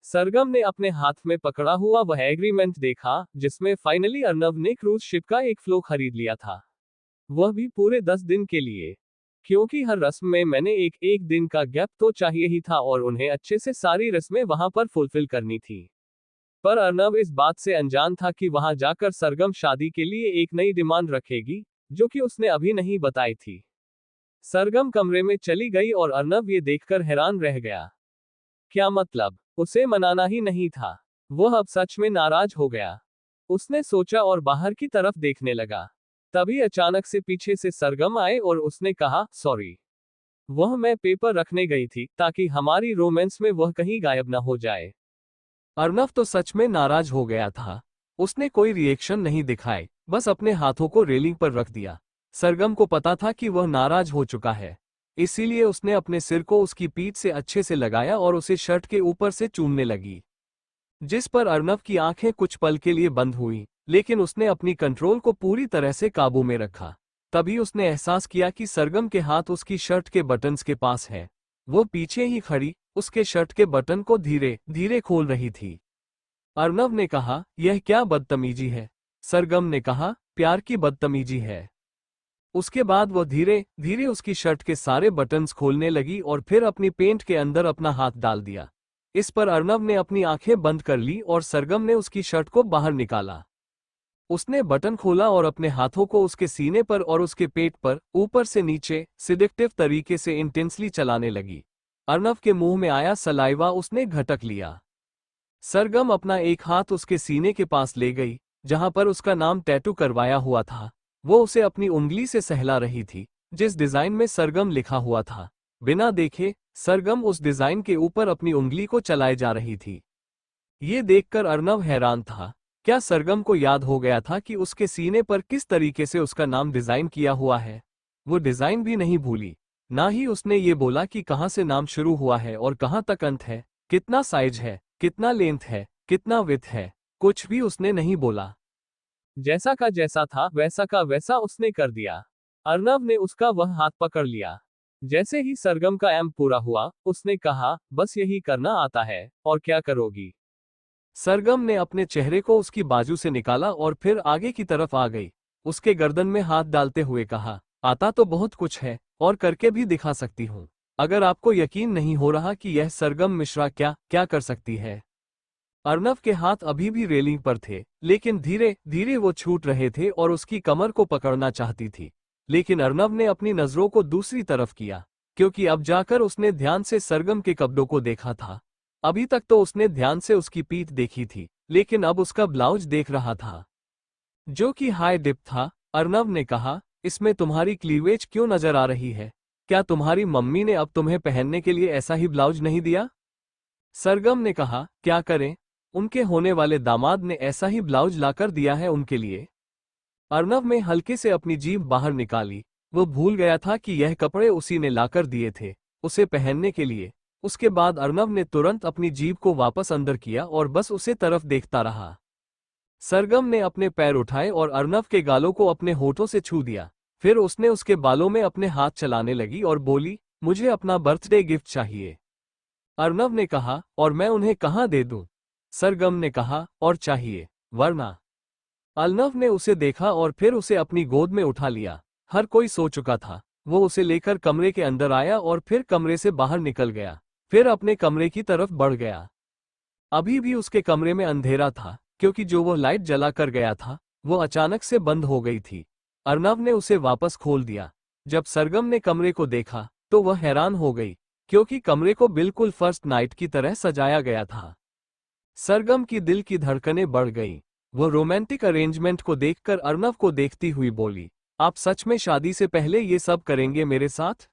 Speaker 1: सरगम ने अपने हाथ में पकड़ा हुआ वह एग्रीमेंट देखा, जिसमें फाइनली अर्नव ने क्रूज शिप का एक फ्लो खरीद लिया था। वह भी पूरे 10 दिन के लिए। क्योंकि हर रस्म में मैंने एक दिन का गैप तो चाहिए ही था और उन्हें अच्छे से सारी रस्में वहां पर फुलफिल करनी थी। पर अर्नव इस बात से अनजान था कि वहां जाकर सरगम शादी के लिए एक नई डिमांड रखेगी, जो कि उसने अभी नहीं बताई थी। सरगम कमरे में चली गई और अर्नव ये देखकर हैरान रह गया। क्या मतलब? उसे मनाना ही नहीं था। वह अब सच में नाराज हो गया। उसने सोचा और बाहर की तरफ देखने लगा। तभी अचानक से पीछे से सरगम आए और उसने कहा, सॉरी। वह मैं पेपर रखने गई थी, ताकि हमारी रोमांस में वह कहीं गायब न हो जाए। अर्नव तो सच में नाराज हो गया था। उसने कोई रिएक्शन नहीं दिखाए, बस अपने हाथों को रेलिंग पर रख दिया। सरगम को पता था कि वह नाराज हो चुका है, इसीलिए उसने अपने सिर को उसकी पीठ से अच्छे से लगाया और उसे शर्ट के ऊपर से चूमने लगी, जिस पर अर्नव की आंखें कुछ पल के लिए बंद हुई, लेकिन उसने अपनी कंट्रोल को पूरी तरह से काबू में रखा। तभी उसने एहसास किया कि सरगम के हाथ उसकी शर्ट के बटन्स के पास है। वो पीछे ही खड़ी उसके शर्ट के बटन को धीरे धीरे खोल रही थी। अर्नव ने कहा, यह क्या बदतमीजी है? सरगम ने कहा, प्यार की बदतमीजी है। उसके बाद वो धीरे धीरे उसकी शर्ट के सारे बटन्स खोलने लगी और फिर अपनी पेंट के अंदर अपना हाथ डाल दिया। इस पर अर्नव ने अपनी आंखें बंद कर ली और सरगम ने उसकी शर्ट को बाहर निकाला। उसने बटन खोला और अपने हाथों को उसके सीने पर और उसके पेट पर ऊपर से नीचे सिडेक्टिव तरीके से इंटेंसली चलाने लगी। अर्नव के मुंह में आया सलाइवा उसने घटक लिया। सरगम अपना एक हाथ उसके सीने के पास ले गई, जहां पर उसका नाम टैटू करवाया हुआ था। वो उसे अपनी उंगली से सहला रही थी, जिस डिजाइन में सरगम लिखा हुआ था। बिना देखे सरगम उस डिजाइन के ऊपर अपनी उंगली को चलाए जा रही थी। ये देखकर अर्नव हैरान था। क्या सरगम को याद हो गया था कि उसके सीने पर किस तरीके से उसका नाम डिजाइन किया हुआ है? वो डिजाइन भी नहीं भूली, ना ही उसने ये बोला कि कहां से नाम शुरू हुआ है और कहां तक अंत है, कितना साइज है, कितना लेंथ है, कितना विड्थ है, कुछ भी उसने नहीं बोला। जैसा का जैसा था वैसा का वैसा उसने कर दिया। अर्नव ने उसका वह हाथ पकड़ लिया। जैसे ही सरगम का एम पूरा हुआ, उसने कहा, बस यही करना आता है, और क्या करोगी? सरगम ने अपने चेहरे को उसकी बाजू से निकाला और फिर आगे की तरफ आ गई। उसके गर्दन में हाथ डालते हुए कहा, आता तो बहुत कुछ है, और करके भी दिखा सकती हूँ। अगर आपको यकीन नहीं हो रहा कि यह सरगम मिश्रा क्या क्या कर सकती है। अर्नव के हाथ अभी भी रेलिंग पर थे, लेकिन धीरे धीरे वो छूट रहे थे और उसकी कमर को पकड़ना चाहती थी। लेकिन अर्नव ने अपनी नजरों को दूसरी तरफ किया, क्योंकि अब जाकर उसने ध्यान से सरगम के कपड़ों को देखा था। अभी तक तो उसने ध्यान से उसकी पीठ देखी थी, लेकिन अब उसका ब्लाउज देख रहा था, जो कि हाई डिप था। अर्नव ने कहा, इसमें तुम्हारी क्लीवेज क्यों नजर आ रही है? क्या तुम्हारी मम्मी ने अब तुम्हें पहनने के लिए ऐसा ही ब्लाउज नहीं दिया? सरगम ने कहा, क्या करें? उनके होने वाले दामाद ने ऐसा ही ब्लाउज लाकर दिया है उनके लिए। अर्नव ने हल्के से अपनी जीभ बाहर निकाली। वो भूल गया था कि यह कपड़े उसी ने लाकर दिए थे उसे पहनने के लिए। उसके बाद अर्नव ने तुरंत अपनी जीभ को वापस अंदर किया और बस उसे तरफ देखता रहा। सरगम ने अपने पैर उठाए और अर्नव के गालों को अपने होठों से छू दिया। फिर उसने उसके बालों में अपने हाथ चलाने लगी और बोली, मुझे अपना बर्थडे गिफ्ट चाहिए। अर्नव ने कहा, और मैं उन्हें कहाँ दे दूं? सरगम ने कहा, और चाहिए, वरना। अर्नव ने उसे देखा और फिर उसे अपनी गोद में उठा लिया। हर कोई सो चुका था। वो उसे लेकर कमरे के अंदर आया और फिर कमरे से बाहर निकल गया। फिर अपने कमरे की तरफ बढ़ गया। अभी भी उसके कमरे में अंधेरा था, क्योंकि जो वो लाइट जला कर गया था वो अचानक से बंद हो गई थी। अर्नव ने उसे वापस खोल दिया। जब सरगम ने कमरे को देखा तो वह हैरान हो गई, क्योंकि कमरे को बिल्कुल फर्स्ट नाइट की तरह सजाया गया था। सरगम की दिल की धड़कनें बढ़ गईं। वो रोमांटिक अरेंजमेंट को देखकर अर्नव को देखती हुई बोली, आप सच में शादी से पहले ये सब करेंगे मेरे साथ?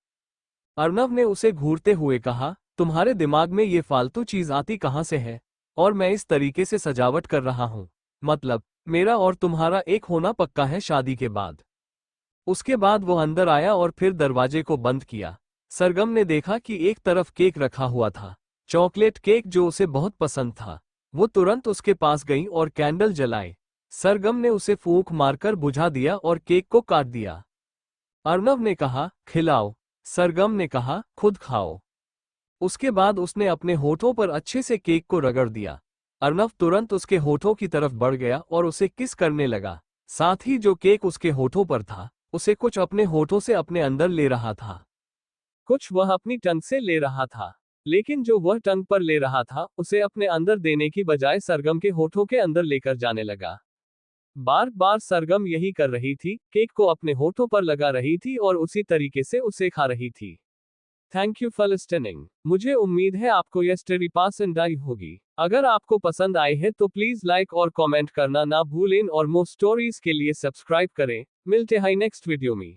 Speaker 1: अर्नव ने उसे घूरते हुए कहा, तुम्हारे दिमाग में ये फालतू चीज आती कहाँ से है? और मैं इस तरीके से सजावट कर रहा हूँ, मतलब मेरा और तुम्हारा एक होना पक्का है शादी के बाद। उसके बाद वो अंदर आया और फिर दरवाजे को बंद किया। सरगम ने देखा कि एक तरफ केक रखा हुआ था, चॉकलेट केक जो उसे बहुत पसंद था। वो तुरंत उसके पास गई और कैंडल जलाई। सरगम ने उसे फूंक मारकर बुझा दिया और केक को काट दिया। अर्नव ने कहा, खिलाओ। सरगम ने कहा, खुद खाओ। उसके बाद उसने अपने होठों पर अच्छे से केक को रगड़ दिया। अर्नव तुरंत उसके होठों की तरफ बढ़ गया और उसे किस करने लगा। साथ ही जो केक उसके होठों पर था उसे कुछ अपने होठों से अपने अंदर ले रहा था, कुछ वह अपनी टंग से ले रहा था। लेकिन जो वह टंग पर ले रहा था उसे अपने अंदर देने की बजाय सरगम के होठों के अंदर लेकर जाने लगा। बार बार सरगम यही कर रही थी, केक को अपने होठों पर लगा रही थी और उसी तरीके से उसे खा रही थी। Thank you for listening. मुझे उम्मीद है आपको यह स्टोरी पसंद आई होगी। अगर आपको पसंद आई है तो प्लीज लाइक और कमेंट करना ना भूलें और मोर स्टोरीज के लिए सब्सक्राइब करें। मिलते हैं नेक्स्ट वीडियो में।